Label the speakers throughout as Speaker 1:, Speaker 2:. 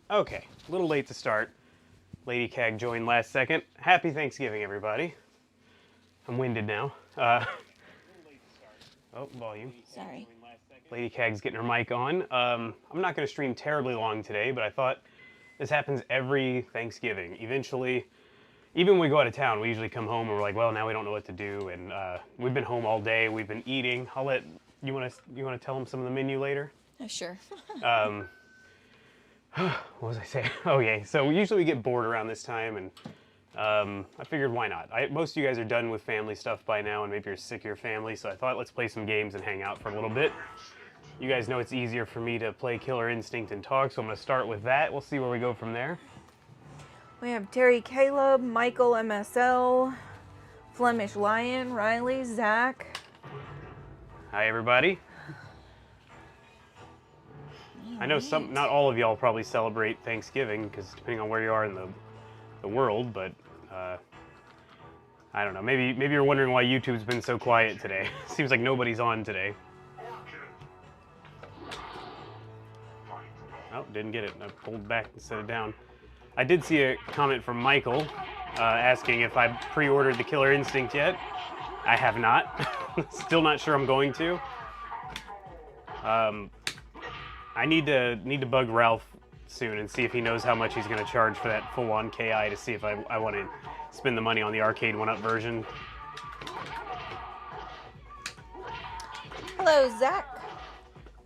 Speaker 1: Okay, a little late to start. Lady Cag joined last second. Happy Thanksgiving, everybody. I'm winded now. Oh, volume.
Speaker 2: Sorry.
Speaker 1: Lady Cag's getting her mic on. I'm not going to stream terribly long today, but I thought this happens every Thanksgiving. Eventually, even when we go out of town, we usually come home and we're like, well, now we don't know what to do. And we've been home all day. We've been eating. I'll let you want to tell them some of the menu later?
Speaker 2: Sure.
Speaker 1: What was I saying? Oh yeah, so usually we get bored around this time, and I figured why not? Most of you guys are done with family stuff by now, and maybe you're sick of your family, so I thought let's play some games and hang out for a little bit. You guys know it's easier for me to play Killer Instinct and talk, so I'm going to start with that. We'll see where we go from there.
Speaker 2: We have Terry Caleb, Michael MSL, Flemish Lion, Riley, Zach.
Speaker 1: Hi everybody. I know not all of y'all probably celebrate Thanksgiving, because depending on where you are in the world, but I don't know. Maybe you're wondering why YouTube's been so quiet today. Seems like nobody's on today. Oh, didn't get it. I pulled back and set it down. I did see a comment from Michael asking if I pre-ordered the Killer Instinct yet. I have not. Still not sure I'm going to. I need to bug Ralph soon and see if he knows how much he's going to charge for that full-on KI to see if I want to spend the money on the arcade 1-up version.
Speaker 2: Hello, Zach.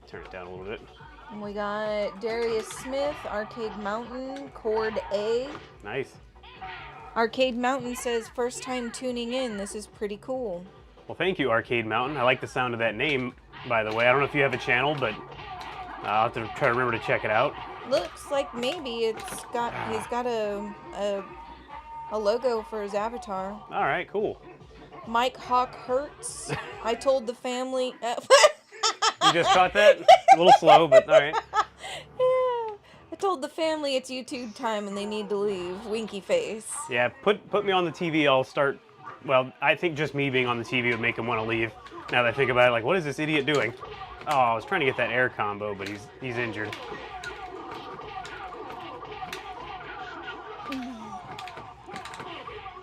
Speaker 1: Turn it down a little bit.
Speaker 2: And we got Darius Smith, Arcade Mountain, Chord A.
Speaker 1: Nice.
Speaker 2: Arcade Mountain says, first time tuning in. This is pretty cool.
Speaker 1: Well, thank you, Arcade Mountain. I like the sound of that name, by the way. I don't know if you have a channel, but I'll have to try to remember to check it out.
Speaker 2: Looks like maybe he's got a logo for his avatar.
Speaker 1: All right, cool.
Speaker 2: Mike Hawk Hurts. I told the family.
Speaker 1: You just caught that? A little slow, but all right.
Speaker 2: Yeah. I told the family it's YouTube time and they need to leave. Winky face.
Speaker 1: Yeah, put me on the TV. I'll start. Well, I think just me being on the TV would make him want to leave. Now that I think about it, like, what is this idiot doing? Oh, I was trying to get that air combo, but he's injured.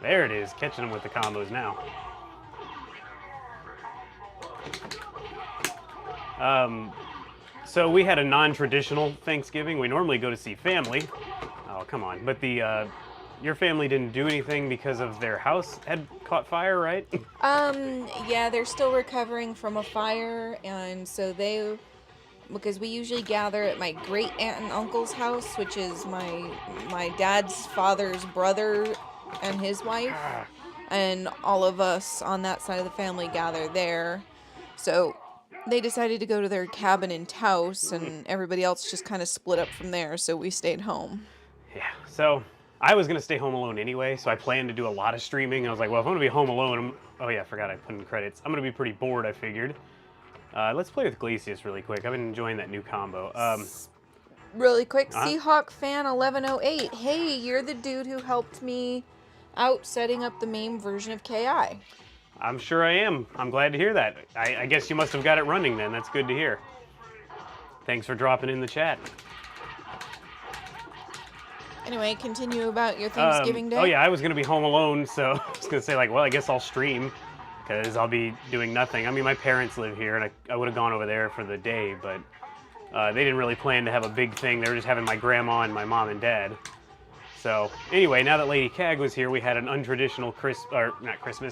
Speaker 1: There it is, catching him with the combos now. So we had a non-traditional Thanksgiving. We normally go to see family. Oh, come on. But your family didn't do anything because of their house had caught fire, right?
Speaker 2: Yeah, they're still recovering from a fire, and so because we usually gather at my great aunt and uncle's house, which is my dad's father's brother and his wife, and all of us on that side of the family gather there. So they decided to go to their cabin in Taos, and everybody else just kind of split up from there, so we stayed home.
Speaker 1: So I was gonna stay home alone anyway, so I planned to do a lot of streaming. I was like, well, if I'm gonna be home alone, oh yeah, I forgot I put in credits. I'm gonna be pretty bored, I figured. Let's play with Glacius really quick. I've been enjoying that new combo.
Speaker 2: Really quick, Seahawk fan 1108. Hey, you're the dude who helped me out setting up the MAME version of KI.
Speaker 1: I'm sure I am. I'm glad to hear that. I guess you must have got it running then. That's good to hear. Thanks for dropping in the chat.
Speaker 2: Anyway, continue about your Thanksgiving day.
Speaker 1: Oh yeah, I was gonna be home alone, so I was gonna say like, well, I guess I'll stream because I'll be doing nothing. I mean, my parents live here, and I would have gone over there for the day, but they didn't really plan to have a big thing. They were just having my grandma and my mom and dad. So anyway, now that Lady Cag was here, we had an untraditional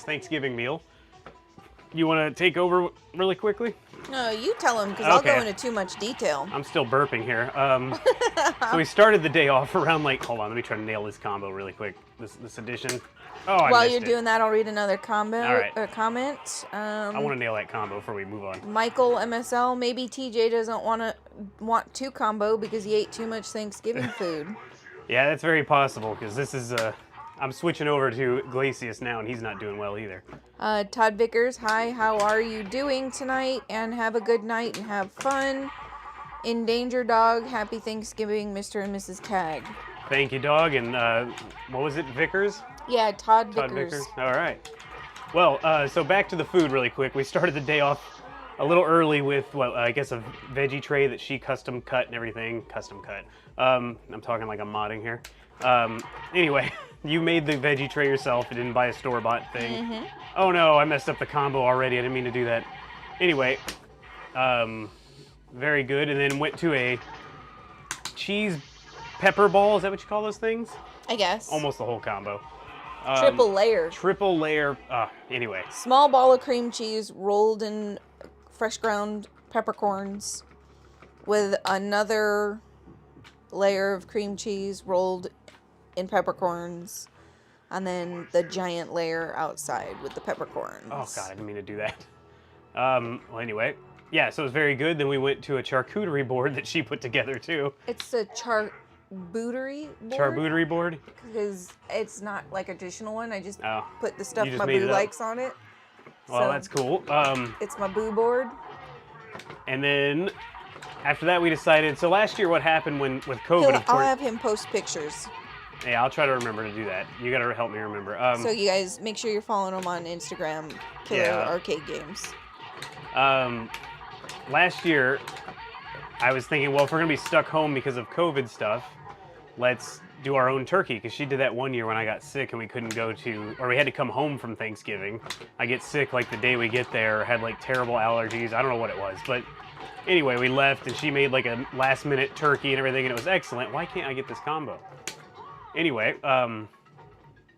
Speaker 1: Thanksgiving meal. You want to take over really quickly?
Speaker 2: No, you tell him, because I'll go into too much detail.
Speaker 1: I'm still burping here. So we started the day off around like, hold on, let me try to nail this combo really quick. This edition. Oh, I
Speaker 2: While you're doing that, I'll read another comment.
Speaker 1: I want to nail that combo before we move on.
Speaker 2: Michael MSL, maybe TJ doesn't want to combo because he ate too much Thanksgiving food.
Speaker 1: Yeah, that's very possible, because this is, I'm switching over to Glacius now, and he's not doing well either.
Speaker 2: Todd Vickers, hi, how are you doing tonight? And have a good night and have fun. In Danger Dog, happy Thanksgiving, Mr. and Mrs. Cag.
Speaker 1: Thank you, dog, and what was it, Vickers?
Speaker 2: Yeah, Todd Vickers.
Speaker 1: All right. Well, so back to the food really quick. We started the day off a little early with, well, I guess a veggie tray that she custom cut and everything. Custom cut. I'm talking like I'm modding here. Anyway, you made the veggie tray yourself. You didn't buy a store-bought thing. Mm-hmm. Oh no, I messed up the combo already. I didn't mean to do that. Anyway, very good. And then went to a cheese pepper ball. Is that what you call those things?
Speaker 2: I guess.
Speaker 1: Almost the whole combo.
Speaker 2: Triple layer.
Speaker 1: Triple layer. Anyway.
Speaker 2: Small ball of cream cheese rolled in fresh ground peppercorns with another layer of cream cheese rolled in peppercorns, and then the giant layer outside with the peppercorns.
Speaker 1: Oh god, I didn't mean to do that. Well, anyway, yeah, so it was very good. Then we went to a charcuterie board that she put together too.
Speaker 2: It's a charcuterie board?
Speaker 1: Charcuterie board?
Speaker 2: Because it's not like a traditional one. I just put the stuff
Speaker 1: just
Speaker 2: my boo likes on it.
Speaker 1: Well,
Speaker 2: so
Speaker 1: that's cool.
Speaker 2: It's my boo board.
Speaker 1: And then after that, we decided. So last year, what happened with COVID? Of course,
Speaker 2: I'll have him post pictures.
Speaker 1: Yeah, I'll try to remember to do that. You got to help me remember.
Speaker 2: So you guys make sure you're following him on Instagram, Killer Arcade Games.
Speaker 1: Last year, I was thinking, well, if we're gonna be stuck home because of COVID stuff, let's do our own turkey. Because she did that one year when I got sick and we couldn't go to, or we had to come home from Thanksgiving. I get sick like the day we get there, had like terrible allergies. I don't know what it was, but anyway, we left and she made like a last minute turkey and everything, and it was excellent. Why can't I get this combo? Anyway,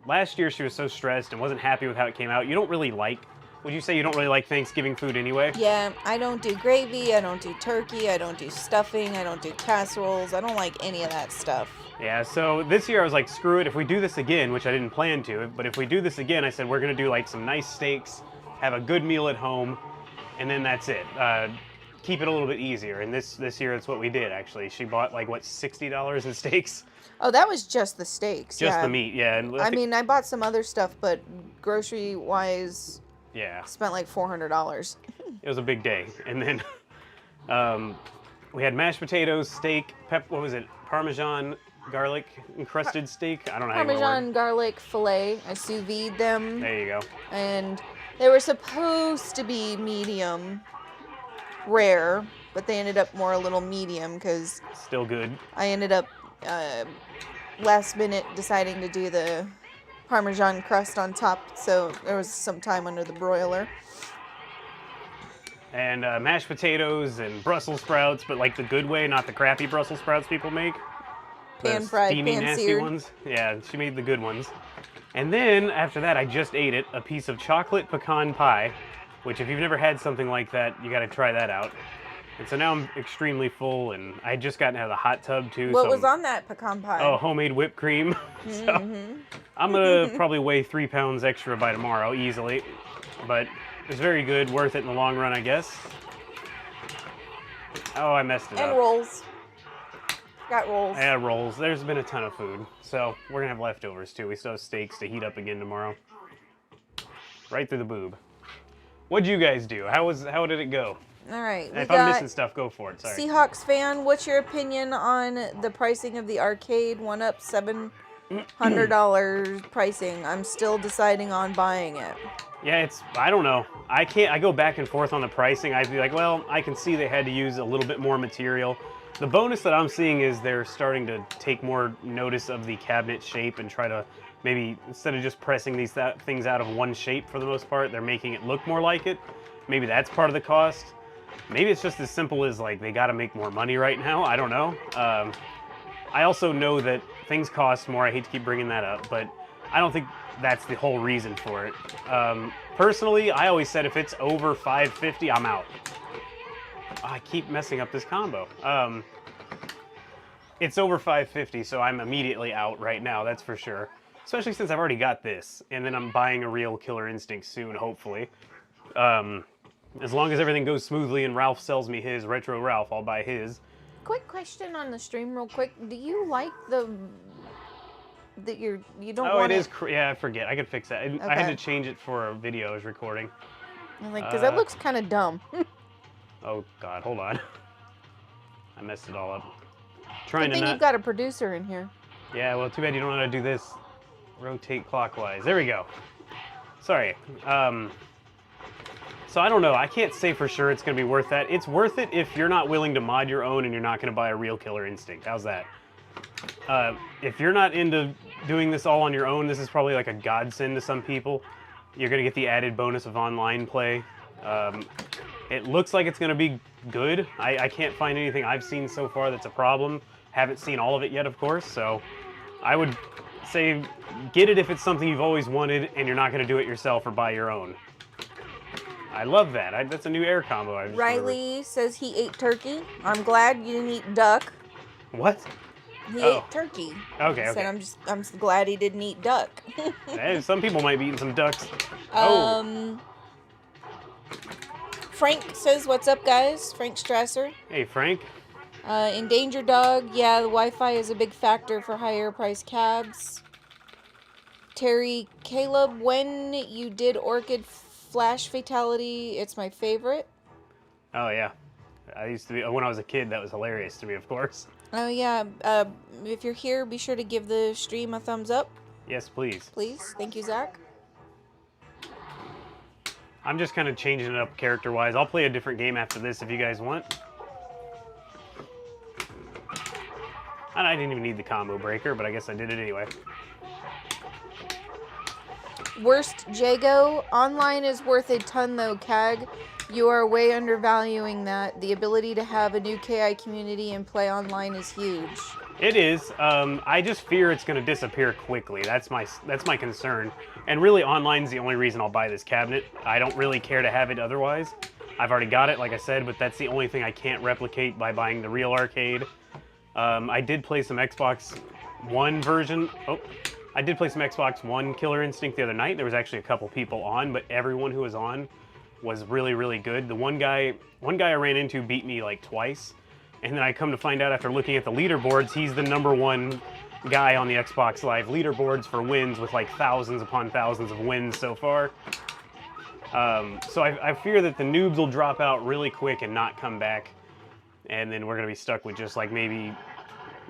Speaker 1: last year she was so stressed and wasn't happy with how it came out. You don't really like, would you say you don't really like Thanksgiving food anyway?
Speaker 2: Yeah, I don't do gravy, I don't do turkey, I don't do stuffing, I don't do casseroles, I don't like any of that stuff.
Speaker 1: Yeah, so this year I was like, screw it, if we do this again, which I didn't plan to, but if we do this again, I said we're gonna do like some nice steaks, have a good meal at home, and then that's it. Keep it a little bit easier, and this year it's what we did actually. She bought like, what, $60 in steaks?
Speaker 2: Oh, that was just the steaks.
Speaker 1: Just the meat, yeah. And
Speaker 2: I mean, I bought some other stuff, but grocery-wise,
Speaker 1: yeah,
Speaker 2: spent like $400.
Speaker 1: It was a big day. And then we had mashed potatoes, steak, what was it? Parmesan garlic encrusted steak? I don't know how you want to
Speaker 2: Parmesan garlic fillet. I sous vide them.
Speaker 1: There you go.
Speaker 2: And they were supposed to be medium rare, but they ended up more a little medium because
Speaker 1: still good.
Speaker 2: I ended up last minute deciding to do the Parmesan crust on top, so there was some time under the broiler.
Speaker 1: And mashed potatoes and Brussels sprouts, but like the good way, not the crappy Brussels sprouts people make.
Speaker 2: Pan-fried,
Speaker 1: steamy, nasty
Speaker 2: pan-seared
Speaker 1: ones. Yeah, she made the good ones. And then after that, I just ate it, a piece of chocolate pecan pie, which if you've never had something like that, you got to try that out. And so now I'm extremely full, and I had just gotten out of the hot tub too.
Speaker 2: What was on that pecan pie?
Speaker 1: Oh, homemade whipped cream. So I'm gonna probably weigh 3 pounds extra by tomorrow easily, but it's very good, worth it in the long run, I guess. Oh, I messed it up.
Speaker 2: And rolls. Got rolls.
Speaker 1: I had rolls. There's been a ton of food, so we're gonna have leftovers too. We still have steaks to heat up again tomorrow. Right through the boob. What'd you guys do? How did it go?
Speaker 2: All right.
Speaker 1: If I'm missing stuff, go for it. Sorry.
Speaker 2: Seahawks fan, what's your opinion on the pricing of the arcade? $1UP $700 pricing. I'm still deciding on buying it.
Speaker 1: Yeah, I don't know. I go back and forth on the pricing. I'd be like, well, I can see they had to use a little bit more material. The bonus that I'm seeing is they're starting to take more notice of the cabinet shape and try to maybe, instead of just pressing these things out of one shape for the most part, they're making it look more like it. Maybe that's part of the cost. Maybe it's just as simple as like they got to make more money right now. I don't know. I also know that things cost more. I hate to keep bringing that up, but I don't think that's the whole reason for it. Personally, I always said if it's over $550, I'm out. I keep messing up this combo. It's over $550, so I'm immediately out right now, that's for sure. Especially since I've already got this, and then I'm buying a real Killer Instinct soon, hopefully. As long as everything goes smoothly and Ralph sells me his, Retro Ralph, I'll buy his.
Speaker 2: Quick question on the stream real quick. Do you like that you don't want
Speaker 1: it is, yeah, I forget. I could fix that.
Speaker 2: Okay.
Speaker 1: I had to change it for a video I was recording.
Speaker 2: Because that looks kind of dumb.
Speaker 1: Oh, God, hold on. I messed it all up.
Speaker 2: Good thing you've got a producer in here.
Speaker 1: Yeah, well, too bad you don't know how to do this. Rotate clockwise. There we go. Sorry. So I don't know. I can't say for sure it's going to be worth that. It's worth it if you're not willing to mod your own and you're not going to buy a real Killer Instinct. How's that? If you're not into doing this all on your own, this is probably like a godsend to some people. You're going to get the added bonus of online play. It looks like it's going to be good. I can't find anything I've seen so far that's a problem. Haven't seen all of it yet, of course, so I would say get it if it's something you've always wanted and you're not going to do it yourself or buy your own. I love that. That's a new air combo.
Speaker 2: Riley says he ate turkey. I'm glad you didn't eat duck.
Speaker 1: What?
Speaker 2: He ate turkey.
Speaker 1: Okay,
Speaker 2: he said, I'm glad he didn't eat duck.
Speaker 1: Hey, some people might be eating some ducks.
Speaker 2: Frank says, what's up, guys? Frank Strasser.
Speaker 1: Hey, Frank.
Speaker 2: Endangered Dog. Yeah, the Wi-Fi is a big factor for higher price cabs. Terry Caleb, when you did Orchid Flash Fatality, it's my favorite.
Speaker 1: Oh, yeah. When I was a kid, that was hilarious to me, of course.
Speaker 2: Oh, yeah. If you're here, be sure to give the stream a thumbs up.
Speaker 1: Yes, please.
Speaker 2: Please. Thank you, Zach.
Speaker 1: I'm just kind of changing it up character-wise. I'll play a different game after this if you guys want. And I didn't even need the combo breaker, but I guess I did it anyway.
Speaker 2: Worst Jago. Online is worth a ton though, CAG. You are way undervaluing that. The ability to have a new KI community and play online is huge.
Speaker 1: It is. I just fear it's going to disappear quickly. That's my concern. And really, online's the only reason I'll buy this cabinet. I don't really care to have it otherwise. I've already got it, like I said, but that's the only thing I can't replicate by buying the real arcade. I did play some Xbox One version. I did play some Xbox One Killer Instinct the other night. There was actually a couple people on, but everyone who was on was really, really good. The one guy I ran into beat me like twice, and then I come to find out after looking at the leaderboards, he's the #1 guy on the Xbox Live leaderboards for wins with like thousands upon thousands of wins so far. So I fear that the noobs will drop out really quick and not come back, and then we're gonna be stuck with just like maybe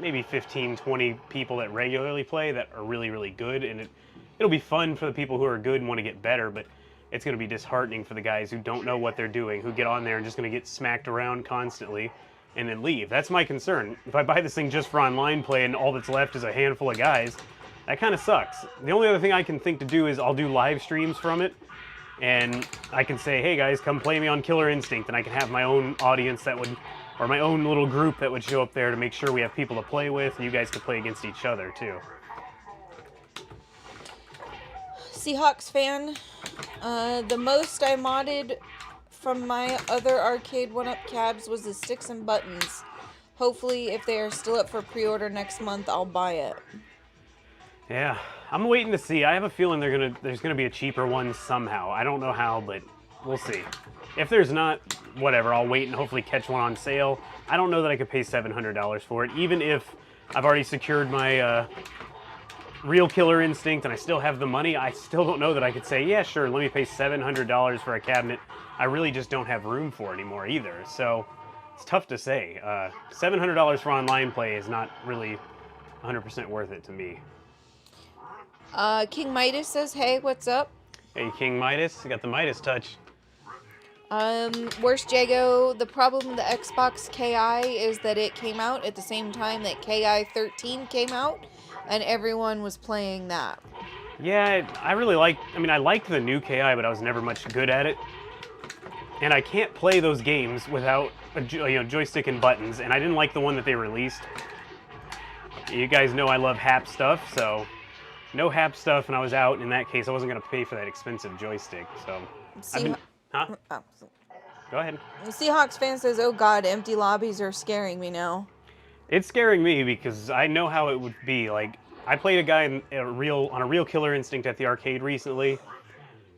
Speaker 1: 15, 20 people that regularly play that are really, really good, and it'll be fun for the people who are good and want to get better, but it's going to be disheartening for the guys who don't know what they're doing, who get on there and just going to get smacked around constantly and then leave. That's my concern. If I buy this thing just for online play and all that's left is a handful of guys, that kind of sucks. The only other thing I can think to do is I'll do live streams from it, and I can say, hey guys, come play me on Killer Instinct, and I can have my own audience that would, or my own little group that would show up there to make sure we have people to play with, and you guys could play against each other too.
Speaker 2: Seahawks fan. The most I modded from my other arcade 1UP cabs was the sticks and buttons. Hopefully, if they are still up for pre-order next month, I'll buy it.
Speaker 1: Yeah, I'm waiting to see. I have a feeling there's gonna be a cheaper one somehow. I don't know how, but we'll see. If there's not, whatever, I'll wait and hopefully catch one on sale. I don't know that I could pay $700 for it, even if I've already secured my real Killer Instinct and I still have the money. I still don't know that I could say, yeah, sure, let me pay $700 for a cabinet I really just don't have room for anymore either. So it's tough to say. $700 for online play is not really 100% worth it to me.
Speaker 2: King Midas says, hey, what's up?
Speaker 1: Hey, King Midas, you got the Midas touch.
Speaker 2: Worst Jago, the problem with the Xbox KI is that it came out at the same time that KI 13 came out, and everyone was playing that.
Speaker 1: Yeah, I really I liked the new KI, but I was never much good at it. And I can't play those games without a joystick and buttons, and I didn't like the one that they released. You guys know I love hap stuff, so no hap stuff, and I was out. In that case, I wasn't going to pay for that expensive joystick, so... Huh?
Speaker 2: Oh.
Speaker 1: Go ahead.
Speaker 2: Seahawks fan says, oh god, empty lobbies are scaring me now.
Speaker 1: It's scaring me because I know how it would be. Like, I played a guy on a real Killer Instinct at the arcade recently.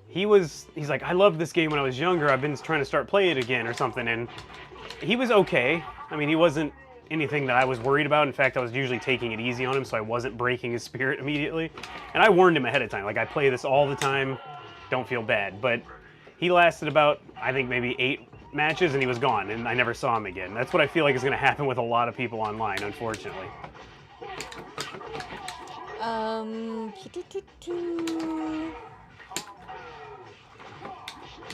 Speaker 1: He's like, I loved this game when I was younger. I've been trying to start playing it again or something, and he was okay. I mean, he wasn't anything that I was worried about. In fact, I was usually taking it easy on him, so I wasn't breaking his spirit immediately. And I warned him ahead of time. Like, I play this all the time. Don't feel bad. But he lasted about, I think, maybe 8 matches, and he was gone, and I never saw him again. That's what I feel like is going to happen with a lot of people online, unfortunately.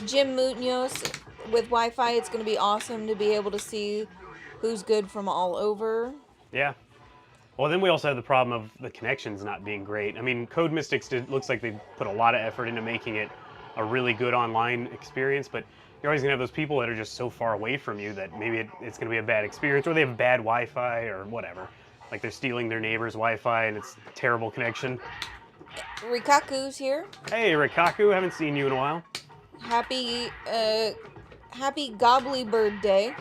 Speaker 2: Jim Munoz, with Wi-Fi, it's going to be awesome to be able to see who's good from all over.
Speaker 1: Yeah. Well, then we also have the problem of the connections not being great. I mean, Code Mystics looks like they put a lot of effort into making it a really good online experience, but you're always going to have those people that are just so far away from you that maybe it's going to be a bad experience, or they have bad Wi-Fi or whatever. Like they're stealing their neighbor's Wi-Fi and it's a terrible connection.
Speaker 2: Rikaku's here.
Speaker 1: Hey, Rikaku, haven't seen you in a while.
Speaker 2: Happy Gobbly Bird Day.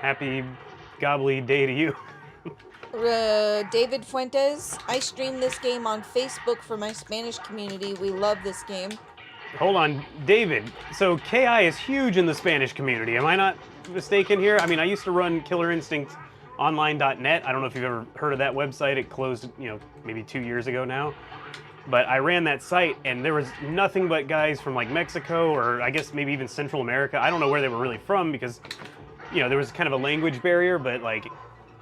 Speaker 1: Happy Gobbly Day to you.
Speaker 2: David Fuentes, I stream this game on Facebook for my Spanish community. We love this game.
Speaker 1: Hold on, David. So KI is huge in the Spanish community. Am I not mistaken here? I mean, I used to run killerinstinctonline.net. I don't know if you've ever heard of that website. It closed, maybe 2 years ago now. But I ran that site, and there was nothing but guys from like Mexico, or I guess maybe even Central America. I don't know where they were really from because, there was kind of a language barrier, but like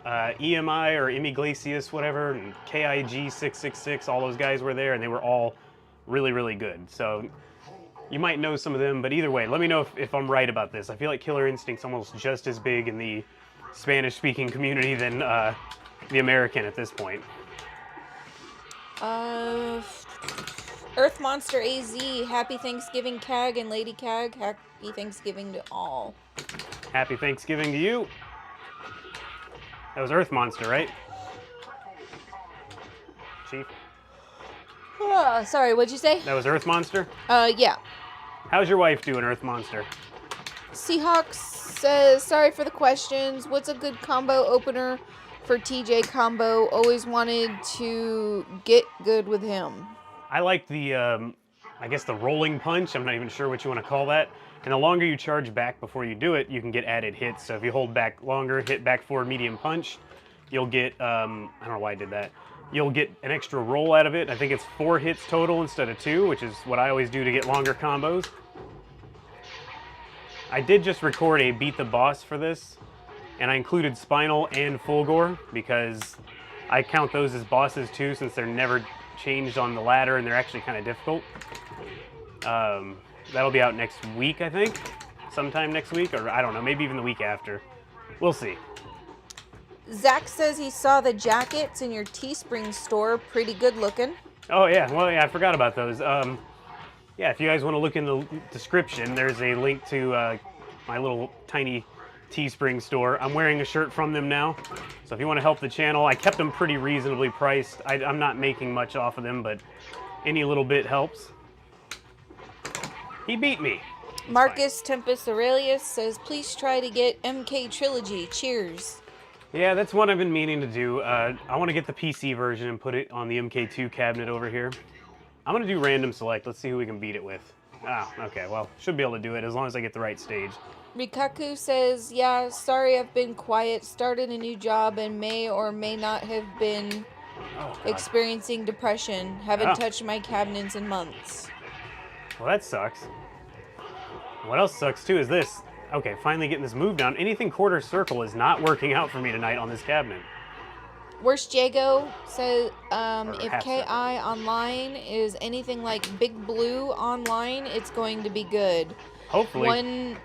Speaker 1: EMI or Imiglesias, whatever, and KIG 666, all those guys were there, and they were all really, really good. So you might know some of them, but either way, let me know if I'm right about this. I feel like Killer Instinct's almost just as big in the Spanish-speaking community than the American at this point.
Speaker 2: Earth Monster AZ, Happy Thanksgiving, Cag and Lady Cag. Happy Thanksgiving to all.
Speaker 1: Happy Thanksgiving to you. That was Earth Monster, right? Chief?
Speaker 2: Sorry, what'd you say?
Speaker 1: That was Earth Monster?
Speaker 2: Yeah.
Speaker 1: How's your wife doing, Earth Monster?
Speaker 2: Seahawks says, sorry for the questions. What's a good combo opener for TJ combo? Always wanted to get good with him.
Speaker 1: I like the, I guess the rolling punch. I'm not even sure what you want to call that. And the longer you charge back before you do it, you can get added hits. So if you hold back longer, hit back forward medium punch, you'll get, I don't know why I did that. You'll get an extra roll out of it. I think it's 4 hits total instead of 2, which is what I always do to get longer combos. I did just record a Beat the Boss for this, and I included Spinal and Fulgore because I count those as bosses too, since they're never changed on the ladder and they're actually kind of difficult. That'll be out next week, I think. Sometime next week, or I don't know, maybe even the week after. We'll see.
Speaker 2: Zach says he saw the jackets in your Teespring store. Pretty good looking.
Speaker 1: Oh, yeah. Well, yeah, I forgot about those. Yeah, if you guys want to look in the description, there's a link to my little tiny Teespring store. I'm wearing a shirt from them now. So if you want to help the channel, I kept them pretty reasonably priced. I'm not making much off of them, but any little bit helps. He beat me.
Speaker 2: Marcus Tempest Aurelius says, please try to get MK Trilogy. Cheers.
Speaker 1: Yeah, that's what I've been meaning to do. I want to get the PC version and put it on the MK2 cabinet over here. I'm going to do random select. Let's see who we can beat it with. Ah, okay, well, should be able to do it as long as I get the right stage.
Speaker 2: Rikaku says, yeah, sorry I've been quiet, started a new job and may or may not have been
Speaker 1: Oh, God.
Speaker 2: experiencing depression. Haven't
Speaker 1: Oh.
Speaker 2: touched my cabinets in months.
Speaker 1: Well, that sucks. What else sucks, too, is this. Okay, finally getting this move down. Anything quarter circle is not working out for me tonight on this cabinet.
Speaker 2: Worst Jago says,
Speaker 1: Or
Speaker 2: if
Speaker 1: half
Speaker 2: KI
Speaker 1: circle.
Speaker 2: online is anything like Big Blue online, it's going to be good.
Speaker 1: Hopefully.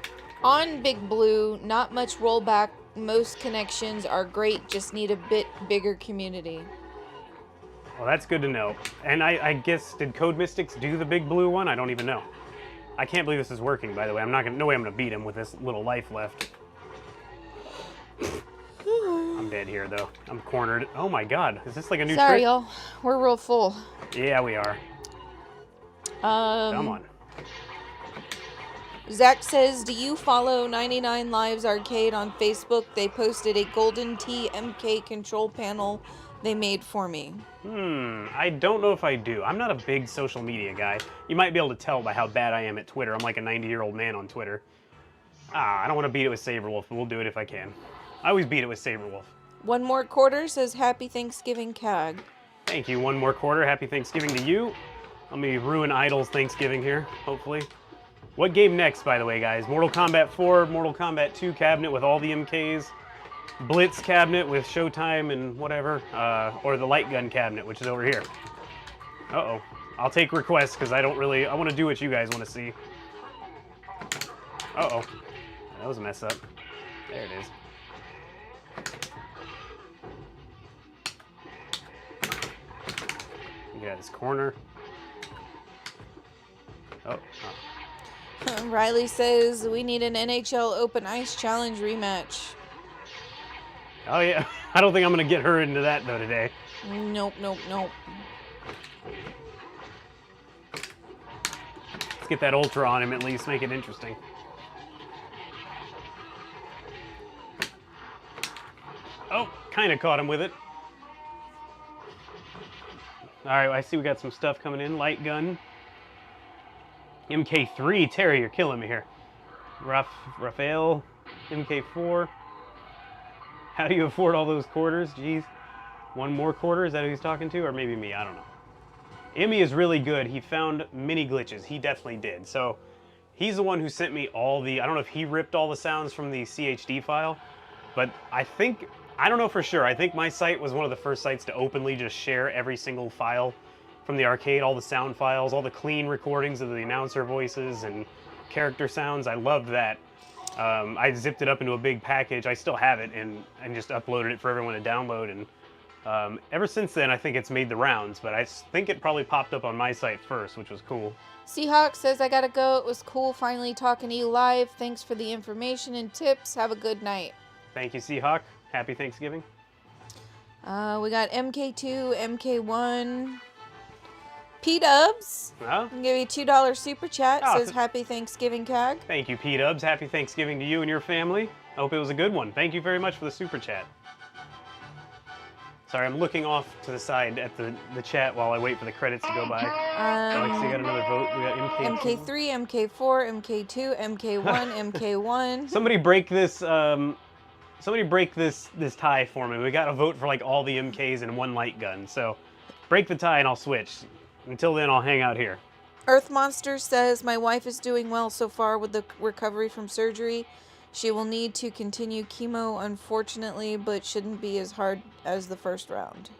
Speaker 2: On Big Blue, not much rollback. Most connections are great, just need a bit bigger community.
Speaker 1: Well, that's good to know. And I guess, did Code Mystics do the big blue one? I don't even know. I can't believe this is working, by the way. No way I'm gonna beat him with this little life left. I'm dead here, though. I'm cornered. Oh my God, is this like a new trick?
Speaker 2: Sorry, y'all. We're real full.
Speaker 1: Yeah, we are. Come on.
Speaker 2: Zach says, do you follow 99 Lives Arcade on Facebook? They posted a Golden TMK control panel they made for me.
Speaker 1: I don't know if I do. I'm not a big social media guy. You might be able to tell by how bad I am at Twitter. I'm like a 90-year-old man on Twitter. I don't want to beat it with Saberwolf, but we'll do it if I can. I always beat it with Saberwolf.
Speaker 2: One More Quarter says, Happy Thanksgiving, CAG.
Speaker 1: Thank you. One more quarter. Happy Thanksgiving to you. Let me ruin Idle's Thanksgiving here, hopefully. What game next, by the way, guys? Mortal Kombat 4, Mortal Kombat 2 cabinet with all the MKs, Blitz cabinet with Showtime and whatever, or the light gun cabinet, which is over here. Uh-oh. I'll take requests, because I want to do what you guys want to see. Uh-oh. That was a mess up. There it is. Get out of this corner. Oh.
Speaker 2: Riley says, we need an NHL Open Ice Challenge rematch.
Speaker 1: Oh, yeah. I don't think I'm going to get her into that, though, today.
Speaker 2: Nope.
Speaker 1: Let's get that Ultra on him, at least. Make it interesting. Oh, kind of caught him with it. All right, I see we got some stuff coming in. Light gun. MK3. Terry, you're killing me here. Raphael. MK4. How do you afford all those quarters? Jeez. One more quarter? Is that who he's talking to? Or maybe me? I don't know. Emmy is really good. He found mini glitches. He definitely did. So he's the one who sent me all the... I don't know if he ripped all the sounds from the CHD file. But I don't know for sure. I think my site was one of the first sites to openly just share every single file from the arcade, all the sound files, all the clean recordings of the announcer voices and character sounds. I loved that. I zipped it up into a big package. I still have it and just uploaded it for everyone to download. And ever since then, I think it's made the rounds, but I think it probably popped up on my site first, which was cool.
Speaker 2: Seahawk says, I gotta go. It was cool finally talking to you live. Thanks for the information and tips. Have a good night.
Speaker 1: Thank you, Seahawk. Happy Thanksgiving.
Speaker 2: We got MK2, MK1. P-Dubs.
Speaker 1: Oh?
Speaker 2: I'll give you a $2 super chat.
Speaker 1: Oh,
Speaker 2: Says Happy Thanksgiving, CAG.
Speaker 1: Thank you, P-Dubs. Happy Thanksgiving to you and your family. I hope it was a good one. Thank you very much for the super chat. Sorry, I'm looking off to the side at the chat while I wait for the credits to go by. Alexi, you got another vote. We got
Speaker 2: MK3, MK4, MK2, MK1, MK1.
Speaker 1: Somebody break this. Somebody break this tie for me. We got a vote for like all the MKs and one light gun. So break the tie and I'll switch. Until then, I'll hang out here.
Speaker 2: Earth Monster says, my wife is doing well so far with the recovery from surgery. She will need to continue chemo, unfortunately, but shouldn't be as hard as the first round.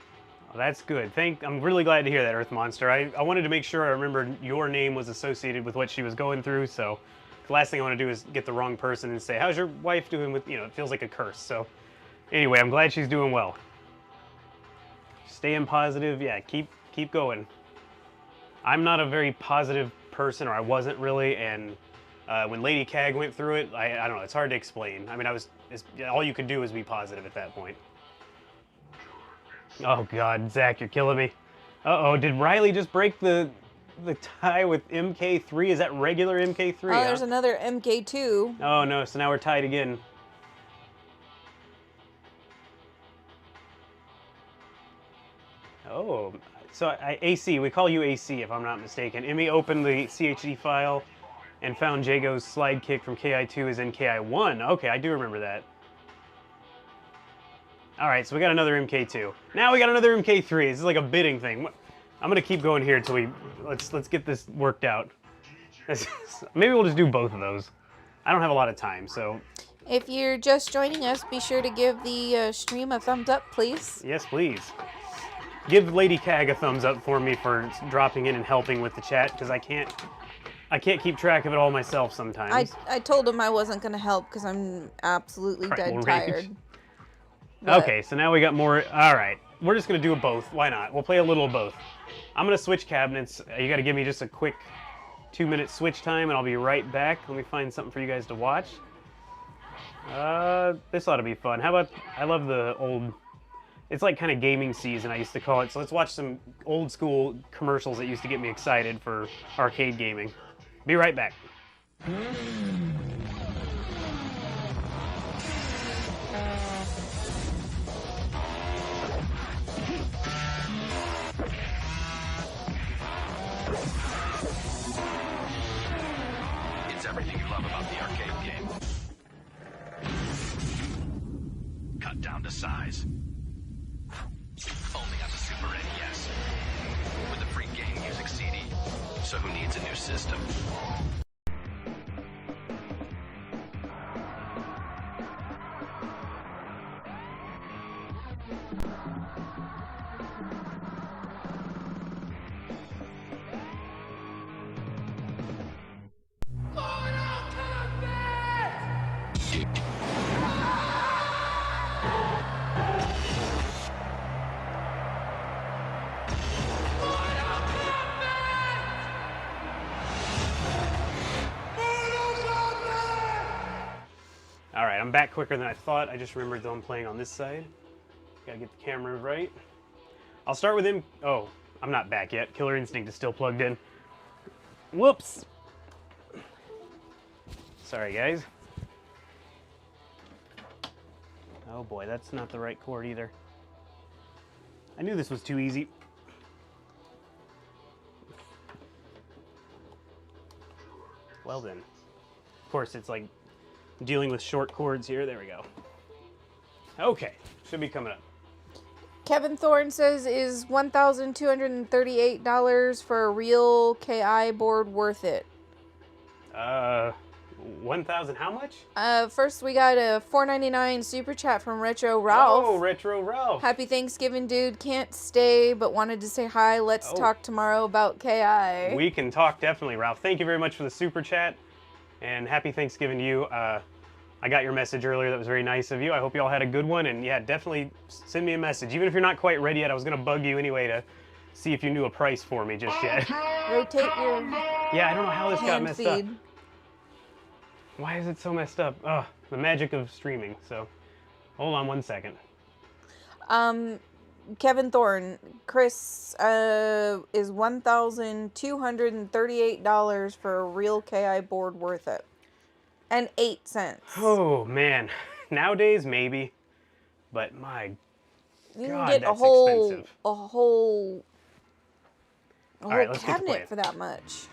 Speaker 1: Well, that's good. I'm really glad to hear that, Earth Monster. I wanted to make sure I remembered your name was associated with what she was going through, so the last thing I want to do is get the wrong person and say, how's your wife doing with, it feels like a curse. So anyway, I'm glad she's doing well. Staying positive. Yeah, keep going. I'm not a very positive person, or I wasn't really, and when Lady Cag went through it, I don't know, it's hard to explain. I mean, all you could do was be positive at that point. Oh God, Zach, you're killing me. Uh-oh, did Riley just break the tie with MK3? Is that regular MK3?
Speaker 2: Oh, there's another MK2.
Speaker 1: Oh no, so now we're tied again. Oh, So AC, we call you AC if I'm not mistaken. Emmy opened the CHD file and found Jago's slide kick from KI2 is in KI1. Okay, I do remember that. All right, so we got another MK2. Now we got another MK3. This is like a bidding thing. I'm gonna keep going here until let's get this worked out. Maybe we'll just do both of those. I don't have a lot of time, so.
Speaker 2: If you're just joining us, be sure to give the stream a thumbs up, please.
Speaker 1: Yes, please. Give Lady Cag a thumbs up for me for dropping in and helping with the chat, because I can't keep track of it all myself sometimes.
Speaker 2: I told him I wasn't going to help because I'm absolutely dead tired.
Speaker 1: Okay, so now we got more. All right, we're just going to do both. Why not? We'll play a little of both. I'm going to switch cabinets. You got to give me just a quick 2-minute switch time, and I'll be right back. Let me find something for you guys to watch. This ought to be fun. How about, I love the old, it's like kind of gaming season, I used to call it. So let's watch some old school commercials that used to get me excited for arcade gaming. Be right back.
Speaker 3: It's everything you love about the arcade game. Cut down to size. Only on the Super NES. With a free game music CD. So who needs a new system?
Speaker 1: All right, I'm back quicker than I thought. I just remembered though I'm playing on this side. Gotta get the camera right. I'll start with him. Oh, I'm not back yet. Killer Instinct is still plugged in. Whoops. Sorry, guys. Oh boy, that's not the right chord either. I knew this was too easy. Well then. Of course, it's like dealing with short chords here. There we go. Okay, should be coming up.
Speaker 2: Kevin Thorne says, is $1,238 for a real KI board worth it?
Speaker 1: 1,000 how much?
Speaker 2: First we got a $4.99 super chat from Retro Ralph.
Speaker 1: Oh, Retro Ralph.
Speaker 2: Happy Thanksgiving, dude. Can't stay, but wanted to say hi. Let's talk tomorrow about KI.
Speaker 1: We can talk, definitely, Ralph. Thank you very much for the super chat, and happy Thanksgiving to you. I got your message earlier. That was very nice of you. I hope you all had a good one, and yeah, definitely send me a message. Even if you're not quite ready yet, I was going to bug you anyway to see if you knew a price for me just yet.
Speaker 2: Rotate your
Speaker 1: Yeah, I don't know how this got messed up.
Speaker 2: feed.
Speaker 1: Why is it so messed up? Ugh, the magic of streaming. So, hold on one second.
Speaker 2: Kevin Thorne, Chris, is $1,238 for a real KI board worth it? And 8 cents.
Speaker 1: Oh, man. Nowadays, maybe. But my
Speaker 2: You can
Speaker 1: God,
Speaker 2: get
Speaker 1: that's expensive.
Speaker 2: a whole
Speaker 1: right, let's get to
Speaker 2: cabinet
Speaker 1: playing.
Speaker 2: for that much.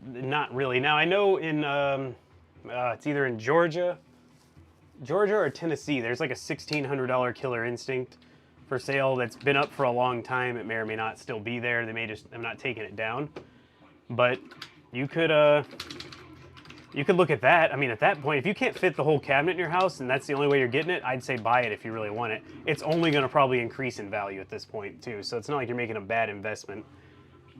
Speaker 1: Not really. Now, I know in, it's either in Georgia or Tennessee, there's like a $1,600 Killer Instinct for sale that's been up for a long time. It may or may not still be there. They may just have not taken it down. But you could look at that. I mean, at that point, if you can't fit the whole cabinet in your house and that's the only way you're getting it, I'd say buy it if you really want it. It's only going to probably increase in value at this point, too. So it's not like you're making a bad investment.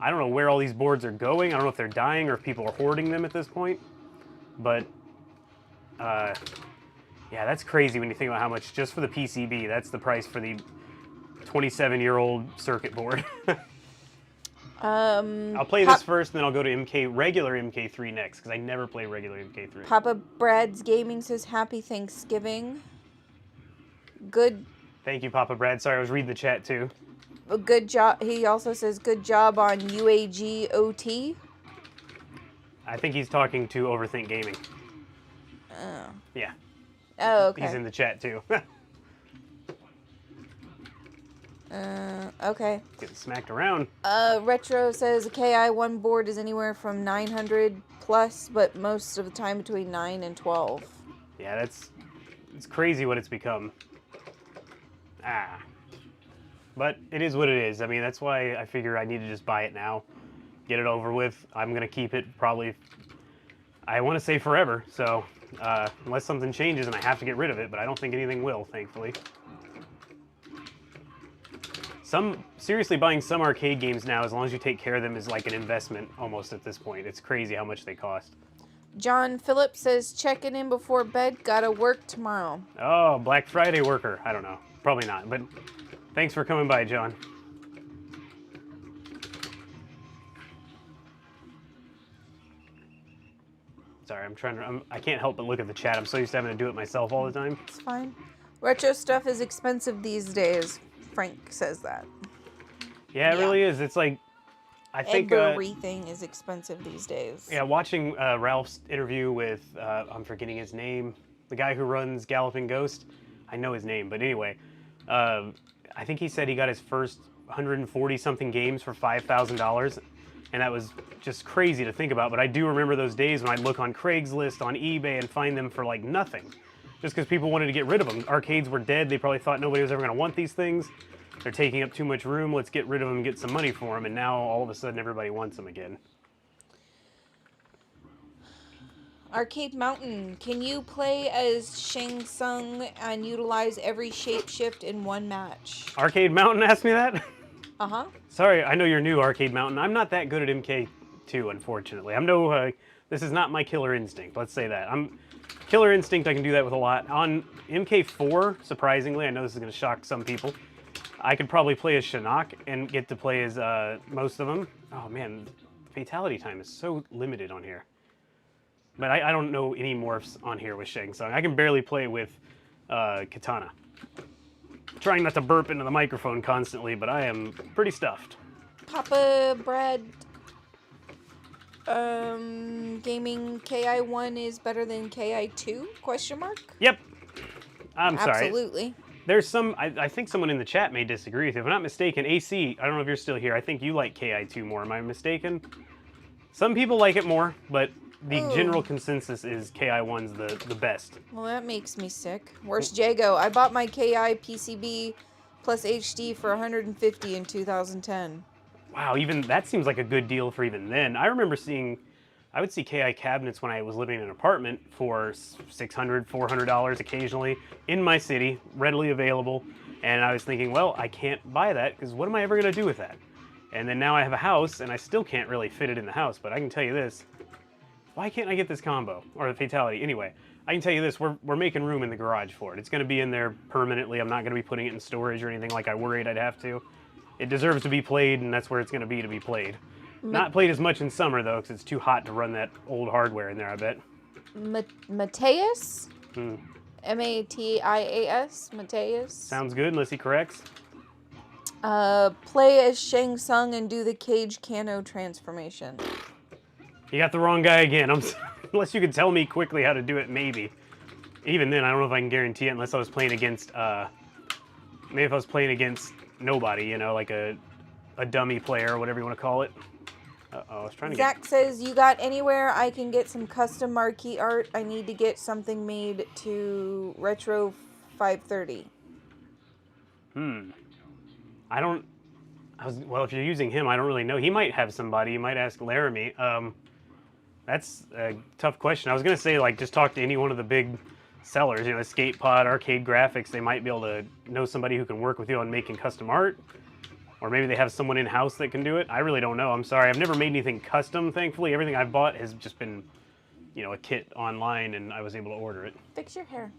Speaker 1: I don't know where all these boards are going. I don't know if they're dying or if people are hoarding them at this point. But, yeah, that's crazy when you think about how much, just for the PCB, that's the price for the 27-year-old circuit board. I'll play this first, and then I'll go to regular MK3 next, because I never play regular MK3.
Speaker 2: Papa Brad's Gaming says, Happy Thanksgiving. Good.
Speaker 1: Thank you, Papa Brad. Sorry, I was reading the chat, too.
Speaker 2: A good job. He also says, good job on UAG OT.
Speaker 1: I think he's talking to Overthink Gaming.
Speaker 2: Oh.
Speaker 1: Yeah.
Speaker 2: Oh, okay.
Speaker 1: He's in the chat, too.
Speaker 2: Okay.
Speaker 1: Getting smacked around.
Speaker 2: Retro says a KI1 board is anywhere from 900 plus, but most of the time between 9 and 12.
Speaker 1: Yeah, it's crazy what it's become. But it is what it is. I mean, that's why I figure I need to just buy it now, get it over with. I'm going to keep it probably, I want to say forever. So unless something changes and I have to get rid of it, but I don't think anything will, thankfully. Seriously, buying some arcade games now, as long as you take care of them, is like an investment almost at this point. It's crazy how much they cost.
Speaker 2: John Phillips says, checking in before bed, gotta work tomorrow.
Speaker 1: Oh, Black Friday worker. I don't know. Probably not, but thanks for coming by, John. Sorry, I can't help but look at the chat. I'm so used to having to do it myself all the time.
Speaker 2: It's fine. Retro stuff is expensive these days. Frank says that.
Speaker 1: Yeah, it really is. It's like, I think
Speaker 2: everything is expensive these days.
Speaker 1: Yeah, watching Ralph's interview with, I'm forgetting his name, the guy who runs Galloping Ghost. I know his name, but anyway, I think he said he got his first 140-something games for $5,000, and that was just crazy to think about. But I do remember those days when I'd look on Craigslist, on eBay, and find them for like nothing, just because people wanted to get rid of them. Arcades were dead. They probably thought nobody was ever going to want these things. They're taking up too much room. Let's get rid of them and get some money for them. And now all of a sudden everybody wants them again.
Speaker 2: Arcade Mountain, can you play as Shang Tsung and utilize every shapeshift in one match?
Speaker 1: Arcade Mountain asked me that?
Speaker 2: Uh-huh.
Speaker 1: Sorry, I know you're new, Arcade Mountain. I'm not that good at MK2, unfortunately. I'm no, this is not my Killer Instinct, let's say that. Killer Instinct, I can do that with a lot. On MK4, surprisingly, I know this is going to shock some people, I could probably play as Shinnok and get to play as most of them. Oh man, fatality time is so limited on here. But I don't know any morphs on here with Shang Tsung. I can barely play with Katana. Trying not to burp into the microphone constantly, but I am pretty stuffed.
Speaker 2: Papa Brad gaming KI1 is better than KI2? Question mark?
Speaker 1: Yep. I'm sorry.
Speaker 2: Absolutely.
Speaker 1: There's some, I think someone in the chat may disagree with you. If I'm not mistaken, AC, I don't know if you're still here. I think you like KI2 more. Am I mistaken? Some people like it more, but the general consensus is KI1's the best.
Speaker 2: Well, that makes me sick. Where's Jago? I bought my KI PCB plus HD for $150 in 2010.
Speaker 1: Wow, even that seems like a good deal for even then. I remember I would see KI cabinets when I was living in an apartment for $600, $400 occasionally in my city, readily available. And I was thinking, well, I can't buy that because what am I ever going to do with that? And then now I have a house and I still can't really fit it in the house. But I can tell you this, why can't I get this combo or the fatality? Anyway, I can tell you this, we're making room in the garage for it. It's going to be in there permanently. I'm not going to be putting it in storage or anything like I worried I'd have to. It deserves to be played, and that's where it's going to be played. Not played as much in summer, though, because it's too hot to run that old hardware in there, I bet.
Speaker 2: Mateus? M-A-T-I-A-S? Mateus?
Speaker 1: Sounds good, unless he corrects.
Speaker 2: Play as Shang Tsung and do the Cage Kano transformation.
Speaker 1: You got the wrong guy again. Unless you could tell me quickly how to do it, maybe. Even then, I don't know if I can guarantee it unless I was playing against, maybe if I was playing against nobody, you know, like a dummy player or whatever you want to call it. Uh-oh, I was trying to
Speaker 2: Zach says, you got anywhere I can get some custom marquee art? I need to get something made to Retro 530.
Speaker 1: Well, if you're using him, I don't really know. He might have somebody. You might ask Laramie. That's a tough question. I was going to say, like, just talk to any one of the big sellers, you know, Escape Pod, Arcade Graphics. They might be able to know somebody who can work with you on making custom art. Or maybe they have someone in-house that can do it. I really don't know. I'm sorry. I've never made anything custom, thankfully. Everything I've bought has just been, you know, a kit online, and I was able to order it.
Speaker 2: Fix your hair.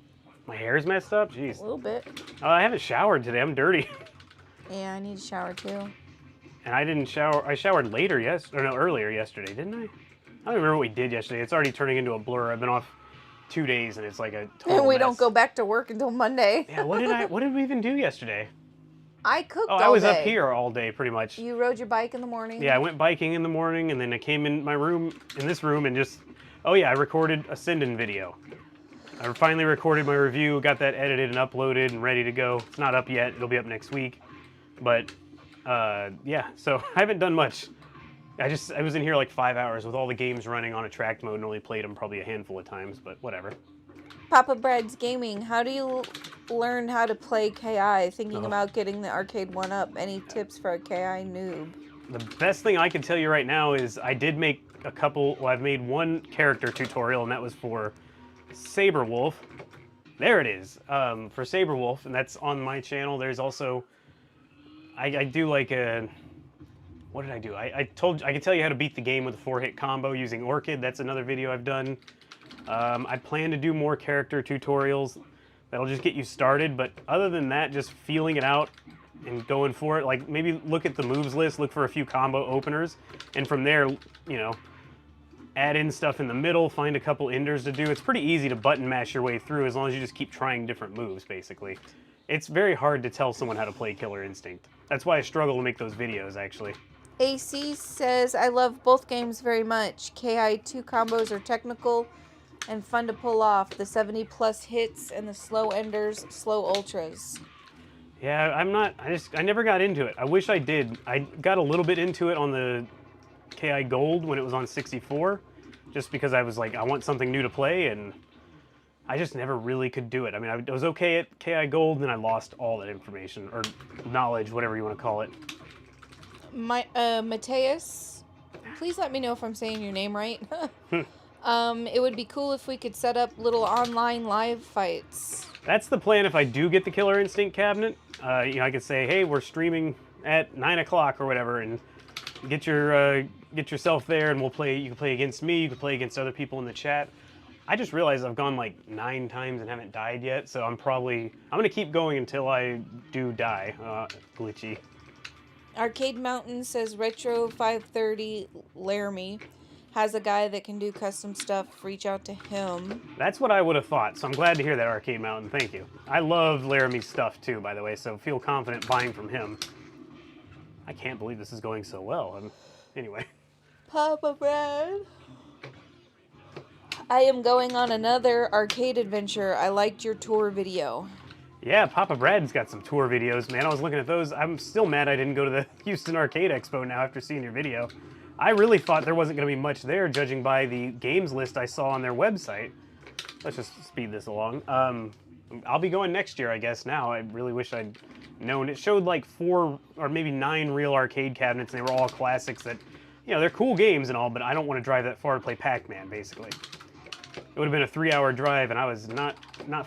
Speaker 1: My hair's messed up? Jeez.
Speaker 2: A little bit.
Speaker 1: I haven't showered today. I'm dirty.
Speaker 2: Yeah, I need to shower, too.
Speaker 1: And I didn't shower. I showered earlier yesterday, didn't I? I don't remember what we did yesterday. It's already turning into a blur. I've been off 2 days, and it's like a total
Speaker 2: And we
Speaker 1: mess.
Speaker 2: don't go back to work until Monday.
Speaker 1: Yeah, what did we even do yesterday?
Speaker 2: I cooked all
Speaker 1: day. Oh, I was
Speaker 2: day.
Speaker 1: up here all day, pretty much.
Speaker 2: You rode your bike in the morning?
Speaker 1: Yeah, I went biking in the morning, and then I came in my room, in this room, and just, oh yeah, I recorded a send-in video. I finally recorded my review, got that edited and uploaded and ready to go. It's not up yet. It'll be up next week. But yeah, so I haven't done much. I was in here like 5 hours with all the games running on attract mode and only played them probably a handful of times, but whatever.
Speaker 2: Papa Bread's Gaming, how do you learn how to play KI? Thinking about getting the arcade one up. Any tips for a KI noob?
Speaker 1: The best thing I can tell you right now is I did make a couple, well, I've made one character tutorial, and that was for Saberwolf. There it is, for Saberwolf, and that's on my channel. There's also, I do like a, what did I do? I can tell you how to beat the game with a 4-hit combo using Orchid. That's another video I've done. I plan to do more character tutorials that'll just get you started, but other than that, just feeling it out and going for it. Like, maybe look at the moves list, look for a few combo openers, and from there, you know, add in stuff in the middle, find a couple enders to do. It's pretty easy to button mash your way through as long as you just keep trying different moves, basically. It's very hard to tell someone how to play Killer Instinct. That's why I struggle to make those videos, actually.
Speaker 2: AC says, I love both games very much. KI2 combos are technical and fun to pull off. The 70+ hits and the slow enders, slow ultras.
Speaker 1: Yeah, I never got into it. I wish I did. I got a little bit into it on the KI Gold when it was on 64, just because I was like, I want something new to play, and I just never really could do it. I mean, I was okay at KI Gold, and then I lost all that information, or knowledge, whatever you want to call it.
Speaker 2: Mateus, please let me know if I'm saying your name right. It would be cool if we could set up little online live fights.
Speaker 1: That's the plan if I do get the Killer Instinct cabinet. You know, I could say, hey, we're streaming at 9 o'clock or whatever, and get yourself there, and we'll play. You can play against me. You can play against other people in the chat. I just realized I've gone like 9 times and haven't died yet, so I'm gonna keep going until I do die. Glitchy.
Speaker 2: Arcade Mountain says Retro 530 Laramie has a guy that can do custom stuff. Reach out to him.
Speaker 1: That's what I would have thought, so I'm glad to hear that, Arcade Mountain. Thank you. I love Laramie's stuff too, by the way, so feel confident buying from him. I can't believe this is going so well. Anyway.
Speaker 2: Papa Brad. I am going on another arcade adventure. I liked your tour video.
Speaker 1: Yeah, Papa Brad's got some tour videos, man. I was looking at those. I'm still mad I didn't go to the Houston Arcade Expo now after seeing your video. I really thought there wasn't going to be much there, judging by the games list I saw on their website. Let's just speed this along. I'll be going next year, I guess, now. I really wish I'd known. It showed like 4 or maybe 9 real arcade cabinets, and they were all classics that, you know, they're cool games and all, but I don't want to drive that far to play Pac-Man, basically. It would have been a 3-hour drive, and I was not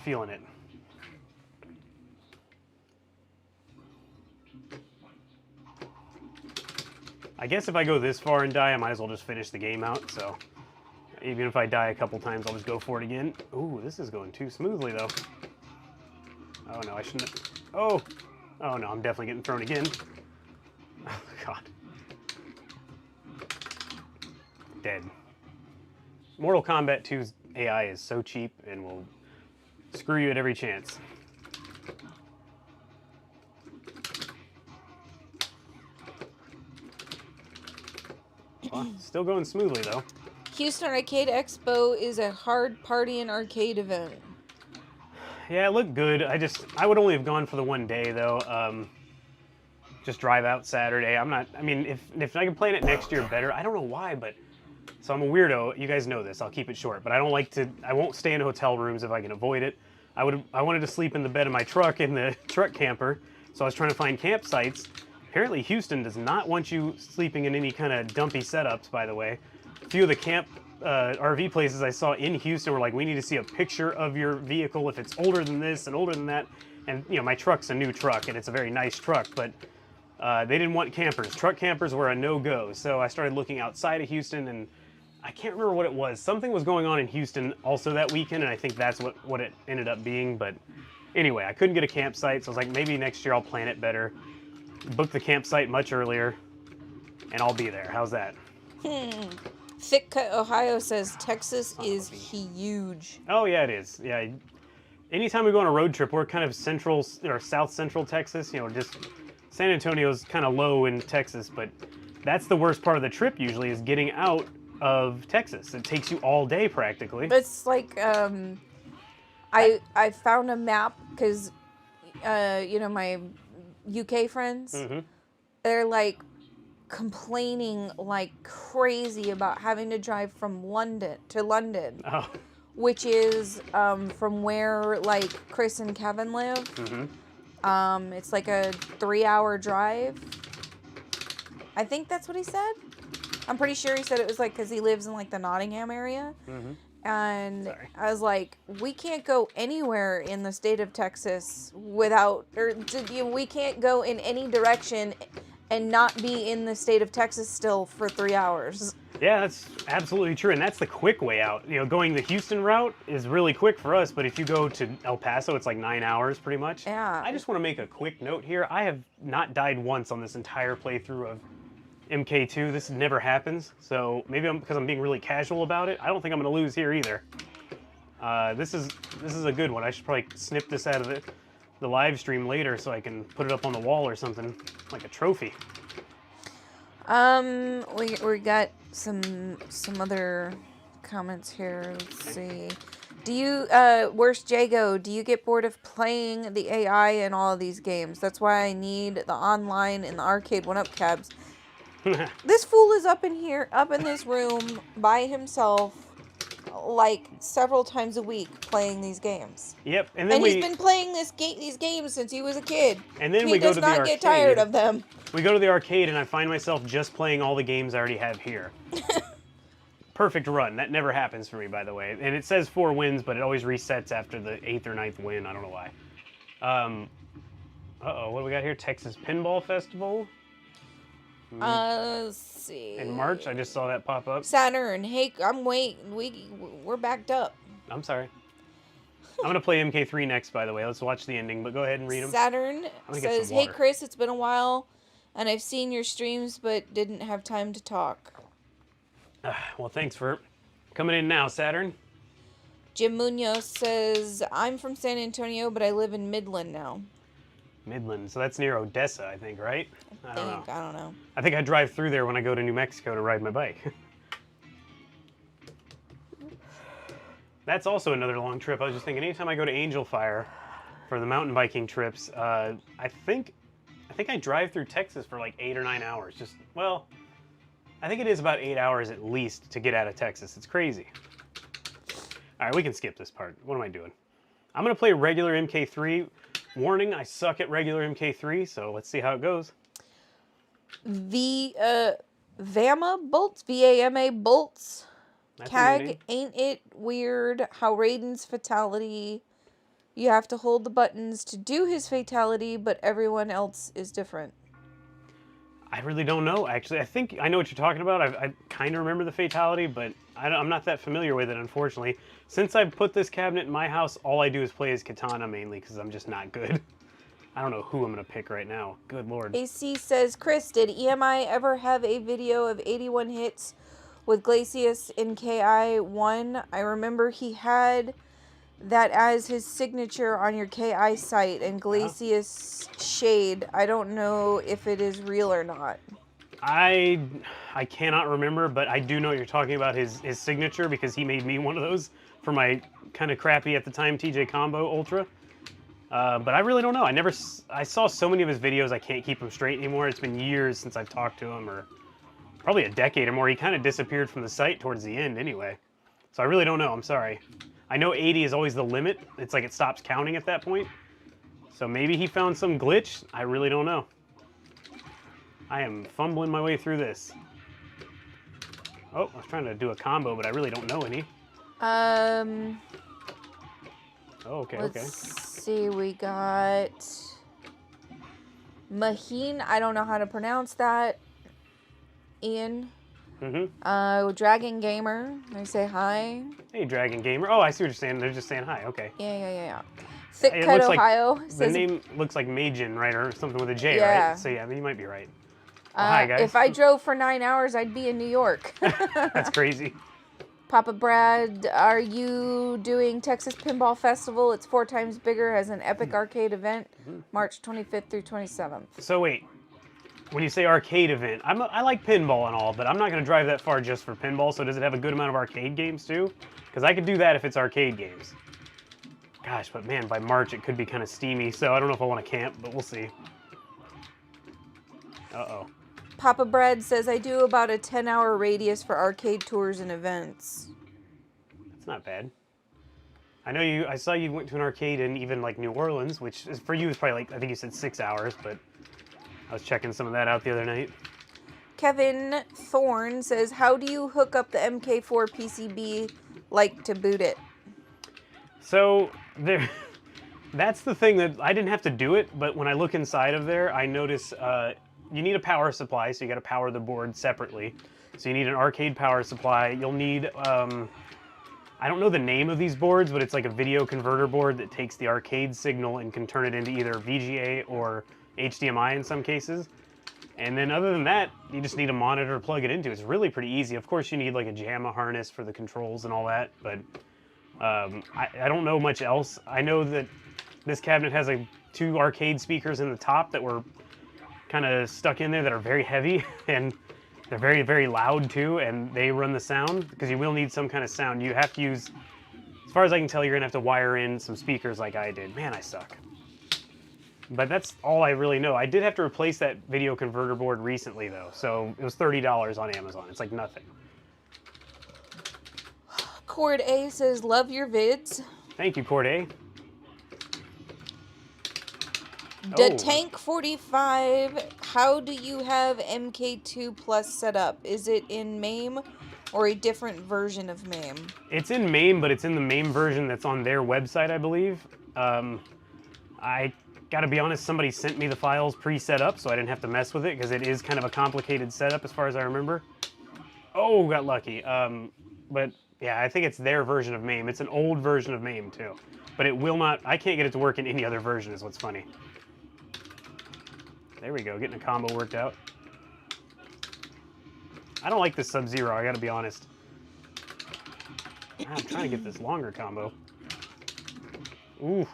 Speaker 1: feeling it. I guess if I go this far and die, I might as well just finish the game out, so even if I die a couple times, I'll just go for it again. Ooh, this is going too smoothly, though. Oh, no, I shouldn't have... Oh! Oh, no, I'm definitely getting thrown again. Oh, God. Dead. Mortal Kombat 2's AI is so cheap and will screw you at every chance. Well, still going smoothly, though.
Speaker 2: Houston Arcade Expo is a hard party and arcade event.
Speaker 1: Yeah, it looked good. I would only have gone for the one day, though. Just drive out Saturday. I mean, if I can plan it next year better, I don't know why, but... So I'm a weirdo. You guys know this. I'll keep it short, but I won't stay in hotel rooms if I can avoid it. I wanted to sleep in the bed of my truck in the truck camper, so I was trying to find campsites. Apparently Houston does not want you sleeping in any kind of dumpy setups, by the way. A few of the camp RV places I saw in Houston were like, we need to see a picture of your vehicle if it's older than this and older than that. And, you know, my truck's a new truck, and it's a very nice truck, but they didn't want campers. Truck campers were a no-go, so I started looking outside of Houston, and I can't remember what it was. Something was going on in Houston also that weekend, and I think that's what it ended up being. But anyway, I couldn't get a campsite, so I was like, maybe next year I'll plan it better. Book the campsite much earlier, and I'll be there. How's that?
Speaker 2: Thick Cut Ohio says Texas is huge.
Speaker 1: Oh, yeah, it is. Yeah. Anytime we go on a road trip, we're kind of central or south central Texas. You know, just San Antonio's kind of low in Texas, but that's the worst part of the trip usually is getting out of Texas. It takes you all day practically.
Speaker 2: It's like I found a map because you know, my UK friends, they're like complaining like crazy about having to drive from London to London, which is from where like Chris and Kevin live. It's like a 3-hour drive. I think that's what he said. I'm pretty sure he said it was like because he lives in like the Nottingham area. And I was like, we can't go anywhere in the state of Texas without, we can't go in any direction and not be in the state of Texas still for 3 hours.
Speaker 1: Yeah, that's absolutely true, and that's the quick way out. You know, going the Houston route is really quick for us, but if you go to El Paso, it's like 9 hours pretty much.
Speaker 2: Yeah.
Speaker 1: I just want to make a quick note here. I have not died once on this entire playthrough of MK2. This never happens, so maybe because I'm being really casual about it, I don't think I'm going to lose here either. This is a good one. I should probably snip this out of the live stream later so I can put it up on the wall or something, like a trophy.
Speaker 2: We got some other comments here. Let's see. Do you, Worst Jago, do you get bored of playing the AI in all of these games? That's why I need the online and the arcade 1-up cabs. This fool is up in this room by himself, like several times a week playing these games.
Speaker 1: Yep, and then
Speaker 2: he's been playing these games since he was a kid.
Speaker 1: And then
Speaker 2: he
Speaker 1: go to the arcade.
Speaker 2: He does not get tired of them.
Speaker 1: We go to the arcade and I find myself just playing all the games I already have here. Perfect run. That never happens for me, by the way. And it says 4 wins, but it always resets after the 8th or 9th win. I don't know why. Uh-oh, what do we got here? Texas Pinball Festival.
Speaker 2: Let's see.
Speaker 1: In March, I just saw that pop up.
Speaker 2: Saturn, hey, I'm waiting. We're backed up.
Speaker 1: I'm sorry. I'm going to play MK3 next, by the way. Let's watch the ending, but go ahead and read them.
Speaker 2: Saturn says, hey, Chris, it's been a while, and I've seen your streams, but didn't have time to talk.
Speaker 1: Well, thanks for coming in now, Saturn.
Speaker 2: Jim Munoz says, I'm from San Antonio, but I live in Midland now.
Speaker 1: Midland, so that's near Odessa, I think, right? I don't know. I think I drive through there when I go to New Mexico to ride my bike. That's also another long trip. I was just thinking, anytime I go to Angel Fire for the mountain biking trips, I think I drive through Texas for like 8 or 9 hours. I think it is about 8 hours at least to get out of Texas. It's crazy. All right, we can skip this part. What am I doing? I'm going to play regular MK3. Warning, I suck at regular MK3, so let's see how it goes.
Speaker 2: Vama bolts, VAMA bolts.
Speaker 1: That's
Speaker 2: CAG, ain't it weird how Raiden's fatality, you have to hold the buttons to do his fatality, but everyone else is different?
Speaker 1: I really don't know, actually. I think I know what you're talking about. I kind of remember the fatality, but I'm not that familiar with it, unfortunately. Since I've put this cabinet in my house, all I do is play as Katana mainly, because I'm just not good. I don't know who I'm going to pick right now. Good lord.
Speaker 2: AC says, Chris, did EMI ever have a video of 81 hits with Glacius in KI1? I remember he had that as his signature on your KI site, and Glacius Shade. I don't know if it is real or not.
Speaker 1: I cannot remember, but I do know what you're talking about, his signature, because he made me one of those for my kind of crappy at the time TJ Combo Ultra. But I really don't know. I saw so many of his videos, I can't keep them straight anymore. It's been years since I've talked to him, or probably a decade or more. He kind of disappeared from the site towards the end anyway. So I really don't know. I'm sorry. I know 80 is always the limit. It's like it stops counting at that point. So maybe he found some glitch. I really don't know. I am fumbling my way through this. Oh, I was trying to do a combo, but I really don't know any. Oh, okay,
Speaker 2: Let's see, we got Maheen. I don't know how to pronounce that. Ian. Dragon Gamer. I say hi.
Speaker 1: Hey, Dragon Gamer. Oh, I see what you're saying. They're just saying hi. Okay.
Speaker 2: Yeah. Thick Cut Ohio.
Speaker 1: Like, the name looks like Majin, right? Or something with a J, right? So yeah, you might be right. Well, hi, guys.
Speaker 2: If I drove for 9 hours, I'd be in New York.
Speaker 1: That's crazy.
Speaker 2: Papa Brad, are you doing Texas Pinball Festival? It's 4 times bigger, has an epic arcade event, March 25th through 27th.
Speaker 1: So wait, when you say arcade event, I like pinball and all, but I'm not going to drive that far just for pinball, so does it have a good amount of arcade games too? Because I could do that if it's arcade games. Gosh, but man, by March it could be kind of steamy, so I don't know if I want to camp, but we'll see. Uh-oh.
Speaker 2: Papa Brad says, I do about a 10-hour radius for arcade tours and events.
Speaker 1: That's not bad. I know I saw you went to an arcade in even like New Orleans, which is, for you is probably like, I think you said 6 hours, but I was checking some of that out the other night.
Speaker 2: Kevin Thorne says, how do you hook up the MK4 PCB like to boot it?
Speaker 1: So that's the thing that I didn't have to do it, but when I look inside of there, I notice you need a power supply, so you got to power the board separately. So you need an arcade power supply. You'll need, I don't know the name of these boards, but it's like a video converter board that takes the arcade signal and can turn it into either VGA or HDMI in some cases. And then other than that, you just need a monitor to plug it into. It's really pretty easy. Of course, you need like a JAMA harness for the controls and all that, but I don't know much else. I know that this cabinet has like 2 arcade speakers in the top that were kind of stuck in there that are very heavy, and they're very, very loud too, and they run the sound, because you will need some kind of sound. You have to use, as far as I can tell, you're gonna have to wire in some speakers like I did. Man, I suck. But that's all I really know. I did have to replace that video converter board recently though, so it was $30 on Amazon. It's like nothing.
Speaker 2: Cord A says, love your vids.
Speaker 1: Thank you, Cord A.
Speaker 2: The Tank 45, how do you have MK2 Plus set up? Is it in MAME or a different version of MAME?
Speaker 1: It's in MAME, but it's in the MAME version that's on their website, I believe. I gotta be honest, somebody sent me the files pre-set up, so I didn't have to mess with it, because it is kind of a complicated setup as far as I remember. Oh, got lucky. But yeah, I think it's their version of MAME. It's an old version of MAME too. But it will not, I can't get it to work in any other version is what's funny. There we go, getting a combo worked out. I don't like this Sub-Zero, I gotta be honest. I'm trying to get this longer combo. Ooh.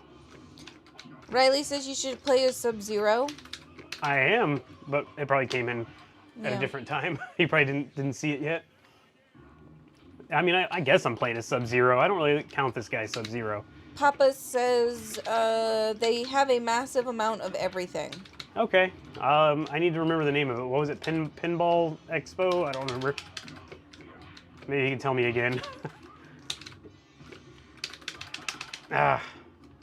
Speaker 2: Riley says you should play as Sub-Zero.
Speaker 1: I am, but it probably came in at a different time. You probably didn't see it yet. I mean, I guess I'm playing as Sub-Zero. I don't really count this guy Sub-Zero.
Speaker 2: Papa says they have a massive amount of everything.
Speaker 1: Okay. I need to remember the name of it. What was it? Pinball Expo? I don't remember. Maybe you can tell me again. I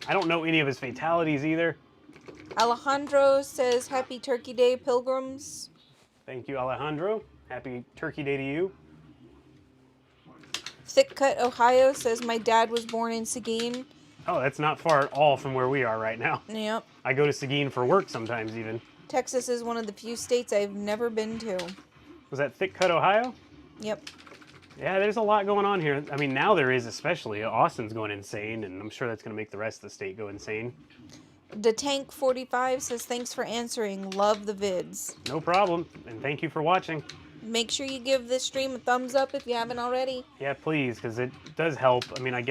Speaker 1: don't know any of his fatalities either.
Speaker 2: Alejandro says, Happy Turkey Day, pilgrims.
Speaker 1: Thank you, Alejandro. Happy Turkey Day to you.
Speaker 2: Thick Cut Ohio says, my dad was born in Seguin.
Speaker 1: Oh, that's not far at all from where we are right now.
Speaker 2: Yep.
Speaker 1: I go to Seguin for work sometimes even.
Speaker 2: Texas is one of the few states I've never been to.
Speaker 1: Was that Thick Cut, Ohio?
Speaker 2: Yep.
Speaker 1: Yeah, there's a lot going on here. I mean, now there is especially. Austin's going insane, and I'm sure that's going to make the rest of the state go insane.
Speaker 2: The Tank 45 says, thanks for answering. Love the vids.
Speaker 1: No problem, and thank you for watching.
Speaker 2: Make sure you give this stream a thumbs up if you haven't already.
Speaker 1: Yeah, please, because it does help. I mean, I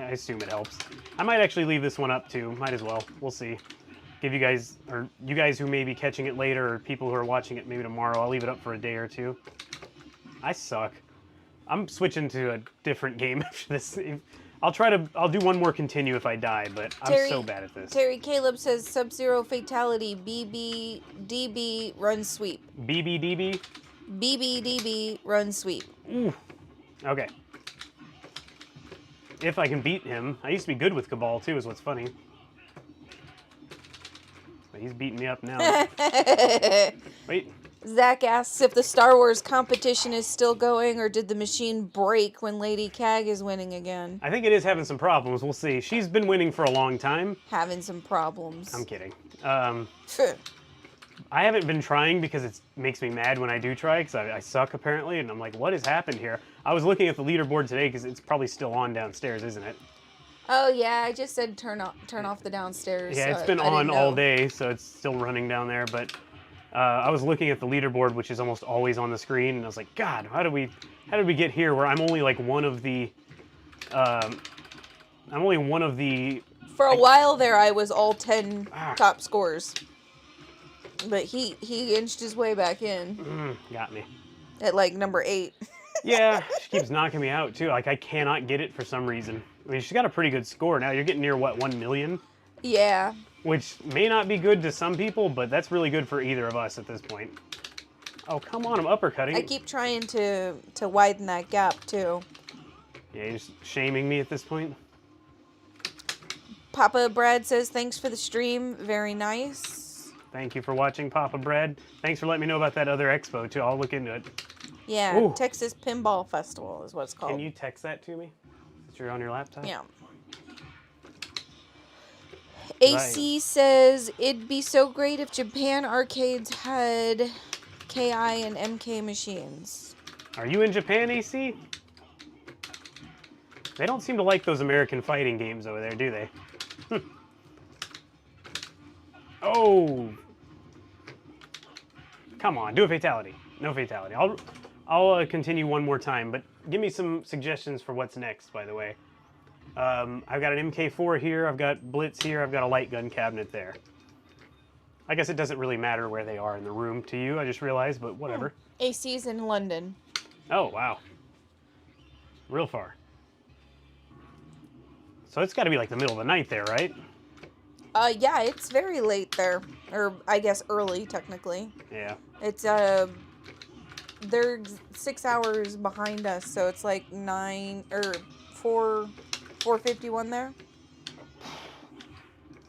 Speaker 1: assume it helps. I might actually leave this one up too. Might as well. We'll see. Give you guys, or you guys who may be catching it later, or people who are watching it maybe tomorrow, I'll leave it up for a day or two. I suck. I'm switching to a different game after this. I'll do one more continue if I die, but I'm so bad at this.
Speaker 2: Terry Caleb says, Sub-Zero fatality, BBDB, run sweep.
Speaker 1: BBDB?
Speaker 2: BBDB, run sweep.
Speaker 1: Ooh. Okay. If I can beat him. I used to be good with Cabal too, is what's funny. But he's beating me up now. Wait.
Speaker 2: Zach asks if the Star Wars competition is still going, or did the machine break when Lady Cag is winning again?
Speaker 1: I think it is having some problems. We'll see. She's been winning for a long time.
Speaker 2: Having some problems.
Speaker 1: I'm kidding. I haven't been trying because it makes me mad when I do try, because I suck apparently, and I'm like, what has happened here? I was looking at the leaderboard today because it's probably still on downstairs, isn't it?
Speaker 2: Oh yeah, I just said turn off the downstairs.
Speaker 1: Yeah, it's been on all day, so it's still running down there, but I was looking at the leaderboard, which is almost always on the screen, and I was like, God, how did we get here where I'm only like one of the
Speaker 2: For a while there, I was all 10 top scores. But he inched his way back in.
Speaker 1: Got me.
Speaker 2: At like number 8.
Speaker 1: Yeah, she keeps knocking me out too. Like I cannot get it for some reason. I mean, she's got a pretty good score now. You're getting near what, 1 million?
Speaker 2: Yeah.
Speaker 1: which may not be good to some people, but that's really good for either of us at this point. Oh, come on, I'm uppercutting.
Speaker 2: I keep trying to widen that gap, too.
Speaker 1: Yeah, you're just shaming me at this point.
Speaker 2: Papa Brad says, thanks for the stream. Very nice.
Speaker 1: Thank you for watching, Papa Brad. Thanks for letting me know about that other expo, too. I'll look into it.
Speaker 2: Yeah,
Speaker 1: Ooh.
Speaker 2: Texas Pinball Festival is what it's called.
Speaker 1: Can you text that to me? Since you're on your laptop?
Speaker 2: Yeah. AC says, it'd be so great if Japan arcades had KI and MK machines.
Speaker 1: Are you in Japan, AC? They don't seem to like those American fighting games over there, do they? Oh! Come on, do a fatality. No fatality. I'll continue one more time, but give me some suggestions for what's next, by the way. I've got an MK4 here, I've got Blitz here, I've got a light gun cabinet there. I guess it doesn't really matter where they are in the room to you, I just realized, but whatever.
Speaker 2: AC's in London.
Speaker 1: Oh, wow. Real far. So it's got to be like the middle of the night there, right?
Speaker 2: Yeah, it's very late there. Or, I guess, early, technically.
Speaker 1: Yeah.
Speaker 2: It's, they're 6 hours behind us, so it's like 4:51 there.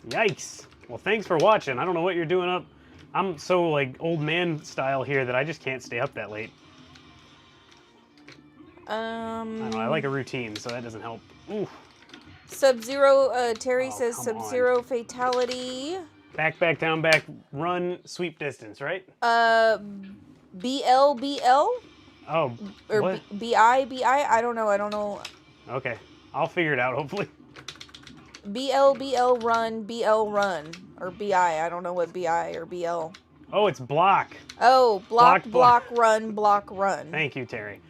Speaker 1: Yikes. Well, thanks for watching. I don't know what you're doing up. I'm so, like, old man style here that I just can't stay up that late. I don't know, I like a routine, so that doesn't help. Ooh.
Speaker 2: Sub-Zero, Terry says
Speaker 1: come
Speaker 2: Sub-Zero fatality.
Speaker 1: Back, down, back, run, sweep distance, right?
Speaker 2: BL?
Speaker 1: Oh,
Speaker 2: Or
Speaker 1: what?
Speaker 2: BI? I don't know.
Speaker 1: Okay, I'll figure it out, hopefully.
Speaker 2: BL run, BL run. Or BI, I don't know what BI or BL.
Speaker 1: Oh, it's block.
Speaker 2: Oh, block,
Speaker 1: Block.
Speaker 2: run, block, run.
Speaker 1: Thank you, Terry.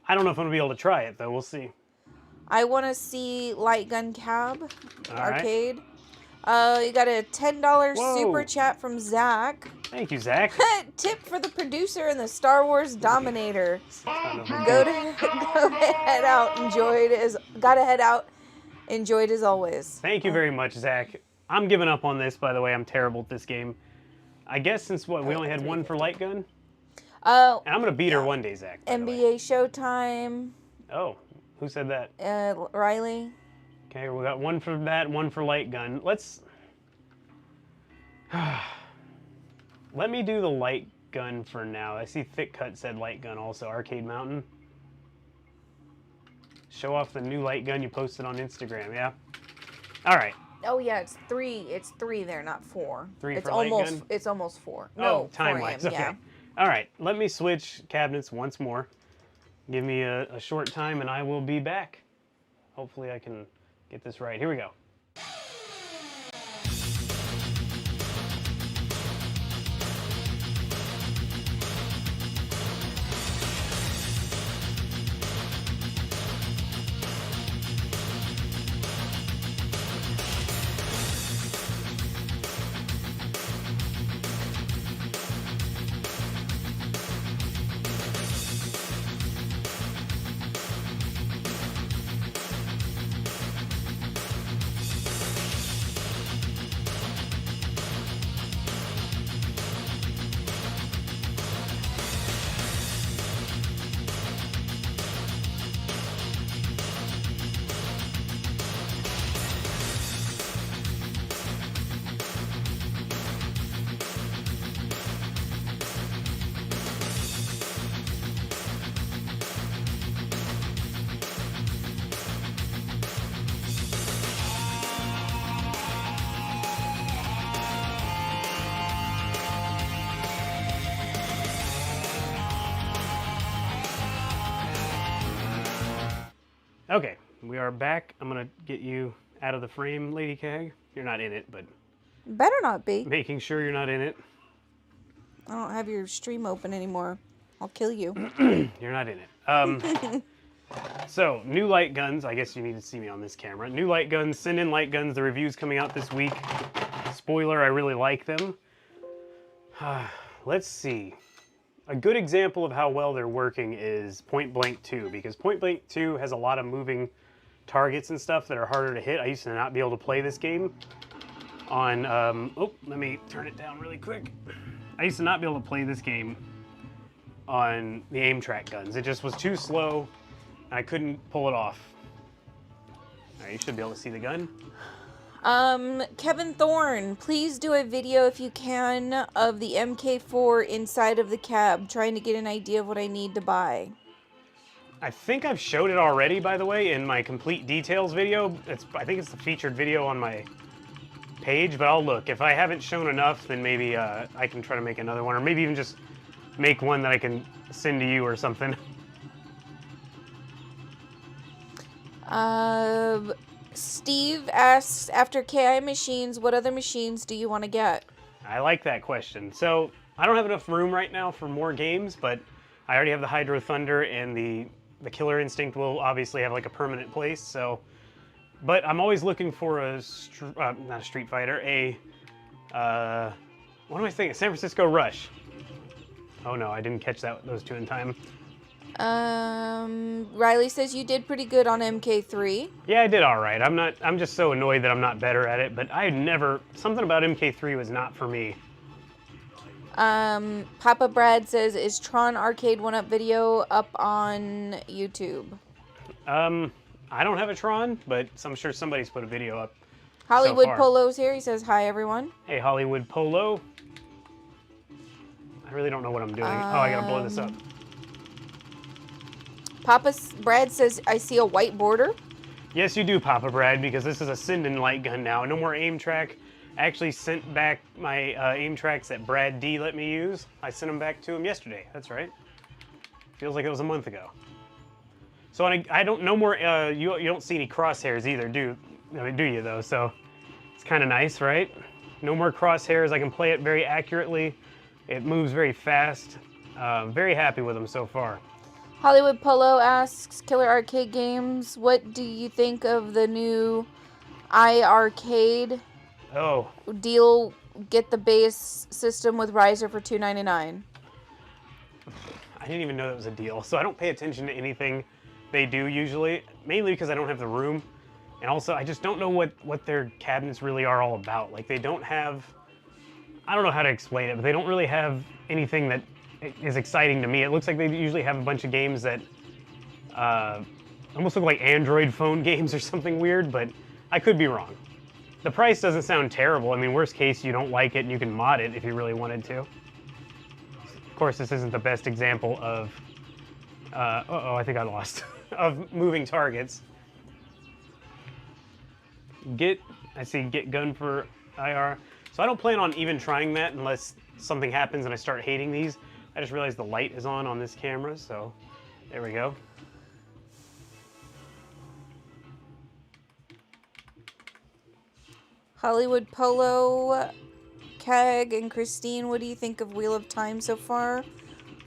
Speaker 1: I don't know if I'm going to be able to try it, though. We'll see.
Speaker 2: I want to see Light Gun Cab
Speaker 1: All right.
Speaker 2: arcade. You got a $10
Speaker 1: Whoa.
Speaker 2: super chat from Zach.
Speaker 1: Thank you, Zach.
Speaker 2: Tip for the producer in the Star Wars Dominator.
Speaker 1: Son of a
Speaker 2: Go
Speaker 1: bitch.
Speaker 2: head out. Gotta head out. Enjoyed as always.
Speaker 1: Thank you very much, Zach. I'm giving up on this, by the way. I'm terrible at this game. I guess since we only had one for light gun? And I'm going to beat her one day, Zach. by the way.
Speaker 2: NBA Showtime.
Speaker 1: Oh, who said that?
Speaker 2: Riley.
Speaker 1: Okay, we got one for that, one for light gun. Let's... Let me do the light gun for now. I see Thick Cut said light gun also. Arcade Mountain. Show off the new light gun you posted on Instagram, yeah? All right.
Speaker 2: Oh yeah, it's three. It's 3 there, not 4.
Speaker 1: Three
Speaker 2: it's
Speaker 1: for light
Speaker 2: almost.
Speaker 1: gun?
Speaker 2: It's almost 4.
Speaker 1: Oh,
Speaker 2: No, 4
Speaker 1: time-wise,
Speaker 2: a.m.,
Speaker 1: okay.
Speaker 2: Yeah.
Speaker 1: All right, let me switch cabinets once more. Give me a short time and I will be back. Hopefully I can get this right. Here we go. Okay, we are back. I'm gonna get you out of the frame, Lady Kag. You're not in it, but
Speaker 2: Better not be.
Speaker 1: making sure you're not in it.
Speaker 2: I don't have your stream open anymore. I'll kill you.
Speaker 1: You're not in it. So, new light guns. I guess you need to see me on this camera. New light guns. Send in light guns. The review's coming out this week. Spoiler, I really like them. Let's see. A good example of how well they're working is Point Blank 2, because Point Blank 2 has a lot of moving targets and stuff that are harder to hit. I used to not be able to play this game. on, oh, let me turn it down really quick. I used to not be able to play this game on the aim track guns. It just was too slow, and I couldn't pull it off. All right, you should be able to see the gun.
Speaker 2: Kevin Thorne, please do a video if you can of the MK4 inside of the cab, trying to get an idea of what I need to buy.
Speaker 1: I think I've showed it already, by the way, in my complete details video. I think it's the featured video on my page, but I'll look. If I haven't shown enough, then maybe I can try to make another one, or maybe even just make one that I can send to you or something.
Speaker 2: Steve asks, after KI machines, what other machines do you want to get?
Speaker 1: I like that question. So I don't have enough room right now for more games, but I already have the Hydro Thunder, and the Killer Instinct will obviously have like a permanent place. So, but I'm always looking for not a Street Fighter, what am I thinking? San Francisco Rush. Oh no, I didn't catch those two in time.
Speaker 2: Riley says you did pretty good on MK3.
Speaker 1: Yeah, I did all right. I'm just so annoyed that I'm not better at it, but something about MK3 was not for me.
Speaker 2: Papa Brad says, is Tron Arcade 1-Up video up on YouTube?
Speaker 1: I don't have a Tron, but I'm sure somebody's put a video up.
Speaker 2: Hollywood
Speaker 1: so far.
Speaker 2: Polo's here. He says, hi, everyone.
Speaker 1: Hey, Hollywood Polo. I really don't know what I'm doing. I gotta blow this up.
Speaker 2: Papa Brad says, I see a white border.
Speaker 1: Yes, you do, Papa Brad, because this is a Sinden light gun now. No more aim track. I actually sent back my aim tracks that Brad D let me use. I sent them back to him yesterday. That's right. Feels like it was a month ago. So I don't, no more, you don't see any crosshairs either, do you though? So it's kind of nice, right? No more crosshairs. I can play it very accurately. It moves very fast. Very happy with them so far.
Speaker 2: Hollywood Polo asks, Killer Arcade Games, what do you think of the new iArcade deal? Get the base system with Riser for $2.99.
Speaker 1: I didn't even know that was a deal, so I don't pay attention to anything they do usually, mainly because I don't have the room, and also I just don't know what their cabinets really are all about. Like, they don't have, I don't know how to explain it, but they don't really have anything that is exciting to me. It looks like they usually have a bunch of games that almost look like Android phone games or something weird, but I could be wrong. The price doesn't sound terrible. I mean, worst case, you don't like it and you can mod it if you really wanted to. Of course, this isn't the best example of, I think I lost, of moving targets. I see get gun for IR. So I don't plan on even trying that unless something happens and I start hating these. I just realized the light is on this camera, so there we go.
Speaker 2: Hollywood Polo, Keg, and Christine, what do you think of Wheel of Time so far?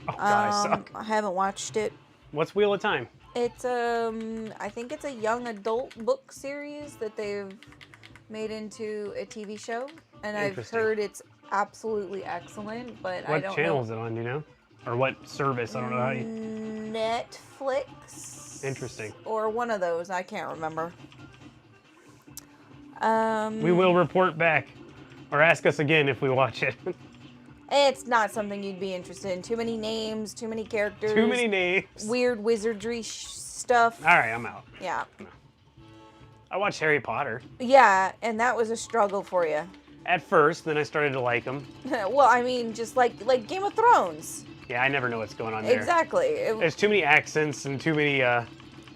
Speaker 1: Oh, God, I suck.
Speaker 2: I haven't watched it.
Speaker 1: What's Wheel of Time?
Speaker 2: It's, I think it's a young adult book series that they've made into a TV show, and I've heard it's absolutely excellent, but I don't know.
Speaker 1: What channel is it on, do you know? Or what service? I don't know how you...
Speaker 2: Netflix?
Speaker 1: Interesting.
Speaker 2: Or one of those, I can't remember.
Speaker 1: We will report back, or ask us again if we watch it.
Speaker 2: It's not something you'd be interested in. Too many names, too many characters.
Speaker 1: Too many names.
Speaker 2: Weird wizardry stuff.
Speaker 1: All right, I'm out.
Speaker 2: Yeah.
Speaker 1: I watched Harry Potter.
Speaker 2: Yeah, and that was a struggle for you.
Speaker 1: At first, then I started to like them.
Speaker 2: Well, I mean, just like Game of Thrones.
Speaker 1: Yeah, I never know what's going on there.
Speaker 2: Exactly.
Speaker 1: There's too many accents and too many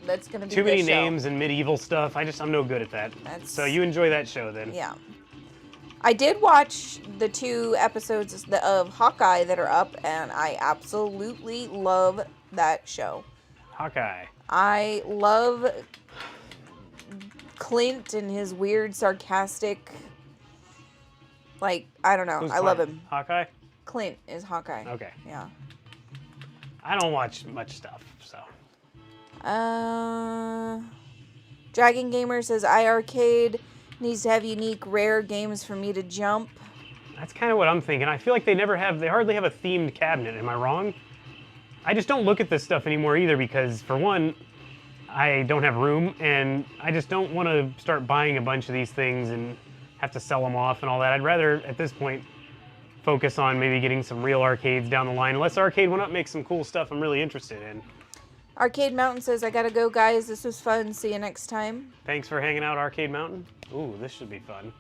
Speaker 2: that's gonna be
Speaker 1: too many
Speaker 2: show.
Speaker 1: names and medieval stuff. I'm no good at that. So you enjoy that show then.
Speaker 2: Yeah. I did watch the 2 episodes of Hawkeye that are up, and I absolutely love that show.
Speaker 1: Hawkeye.
Speaker 2: I love Clint and his weird, sarcastic, I don't know. I love him.
Speaker 1: Hawkeye?
Speaker 2: Clint is Hawkeye.
Speaker 1: Okay.
Speaker 2: Yeah.
Speaker 1: I don't watch much stuff, so.
Speaker 2: Dragon Gamer says, iArcade needs to have unique, rare games for me to jump.
Speaker 1: That's kind of what I'm thinking. I feel like they hardly have a themed cabinet. Am I wrong? I just don't look at this stuff anymore either because, for one, I don't have room, and I just don't want to start buying a bunch of these things and have to sell them off and all that. I'd rather, at this point, focus on maybe getting some real arcades down the line. Unless Arcade 1-Up makes some cool stuff I'm really interested in.
Speaker 2: Arcade Mountain says, I gotta go, guys. This was fun. See you next time.
Speaker 1: Thanks for hanging out, Arcade Mountain. Ooh, this should be fun.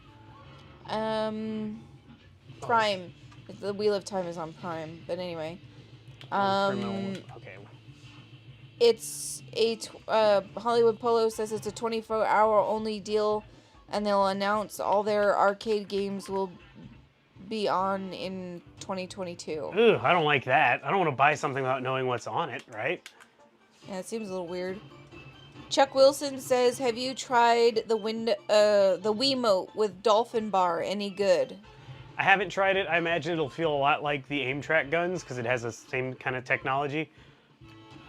Speaker 2: Prime. The Wheel of Time is on Prime. But anyway.
Speaker 1: Okay.
Speaker 2: It's a Hollywood Polo says it's a 24-hour only deal, and they'll announce all their arcade games will be on in 2022.
Speaker 1: Ugh, I don't like that. I don't want to buy something without knowing what's on it, right?
Speaker 2: Yeah, it seems a little weird. Chuck Wilson says, "Have you tried the Wiimote with Dolphin Bar? Any good?"
Speaker 1: I haven't tried it. I imagine it'll feel a lot like the aim track guns because it has the same kind of technology.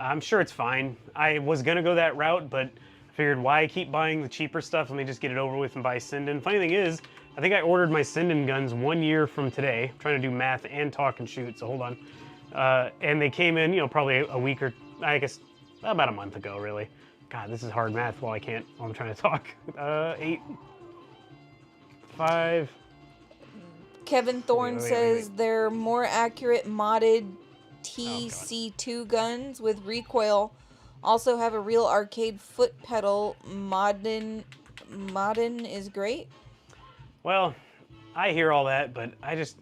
Speaker 1: I'm sure it's fine. I was gonna go that route, but I figured why keep buying the cheaper stuff? Let me just get it over with and buy Sinden. Funny thing is, I think I ordered my Sinden guns 1 year from today. I'm trying to do math and talk and shoot, so hold on. And they came in, probably a week or, I guess, about a month ago, really. God, this is hard math while I'm trying to talk. 8, 5.
Speaker 2: Kevin Thorne
Speaker 1: Wait.
Speaker 2: says they're more accurate modded TC2 guns with recoil. Also have a real arcade foot pedal. Modern is great.
Speaker 1: Well, I hear all that, but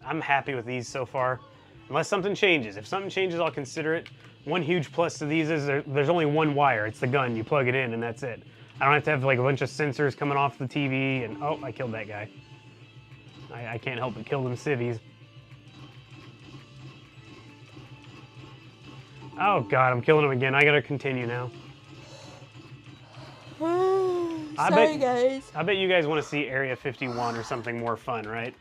Speaker 1: I'm happy with these so far. Unless something changes. If something changes, I'll consider it. One huge plus to these is there's only one wire. It's the gun. You plug it in and that's it. I don't have to have like a bunch of sensors coming off the TV and, oh, I killed that guy. I can't help but kill them civvies. Oh God, I'm killing him again. I gotta continue now.
Speaker 2: Sorry, guys.
Speaker 1: I bet you guys want to see Area 51 or something more fun, right?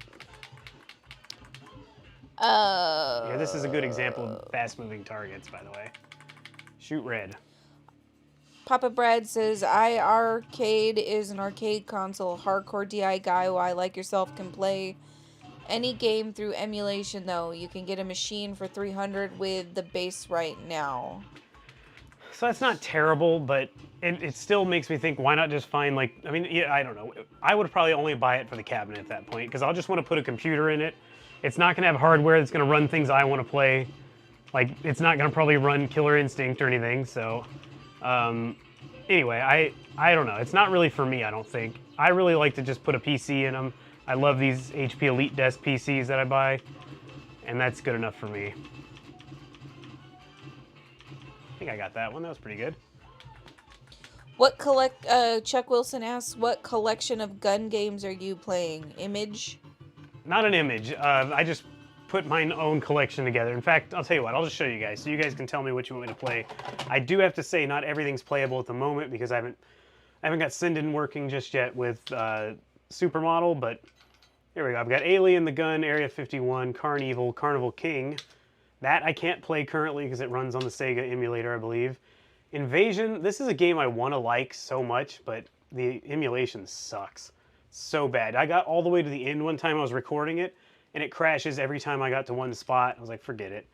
Speaker 1: Yeah, this is a good example of fast-moving targets, by the way. Shoot red.
Speaker 2: Papa Brad says, iArcade is an arcade console. Hardcore DI guy who I like yourself can play any game through emulation, though. You can get a machine for $300 with the base right now.
Speaker 1: So that's not terrible, but it still makes me think, why not just find, I don't know. I would probably only buy it for the cabinet at that point, because I'll just want to put a computer in it. It's not going to have hardware that's going to run things I want to play. It's not going to probably run Killer Instinct or anything, so... Anyway, I don't know. It's not really for me, I don't think. I really like to just put a PC in them. I love these HP Elitedesk PCs that I buy, and that's good enough for me. I think I got that one. That was pretty good.
Speaker 2: Chuck Wilson asks, what collection of gun games are you playing? Image?
Speaker 1: Not an Image. I just put my own collection together. In fact, I'll tell you what, I'll just show you guys so you guys can tell me what you want me to play. I do have to say not everything's playable at the moment because I haven't got Sinden working just yet with Supermodel, but here we go. I've got Alien, The Gun, Area 51, Carnival King. That I can't play currently because it runs on the Sega emulator, I believe. Invasion, this is a game I want to like so much, but the emulation sucks so bad. I got all the way to the end one time I was recording it, and it crashes every time I got to one spot. I was like, forget it.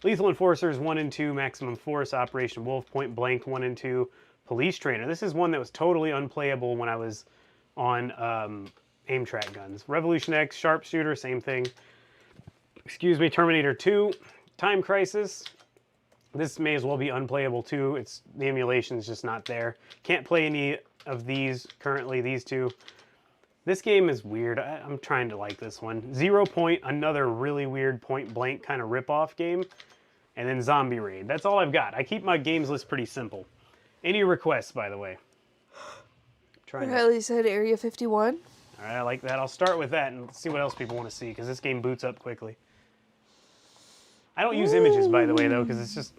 Speaker 1: Lethal Enforcers 1 and 2, Maximum Force, Operation Wolf, Point Blank 1 and 2, Police Trainer. This is one that was totally unplayable when I was on aim track guns. Revolution X, Sharpshooter, same thing. Excuse me, Terminator 2, Time Crisis. This may as well be unplayable too. The emulation's just not there. Can't play any of these currently, these two. This game is weird. I'm trying to like this one. 0 Point, another really weird point blank kind of rip-off game. And then Zombie Raid. That's all I've got. I keep my games list pretty simple. Any requests, by the way?
Speaker 2: Riley said Area 51.
Speaker 1: All right, I like that. I'll start with that and see what else people want to see, because this game boots up quickly. I don't use images, by the way, though, because it's just...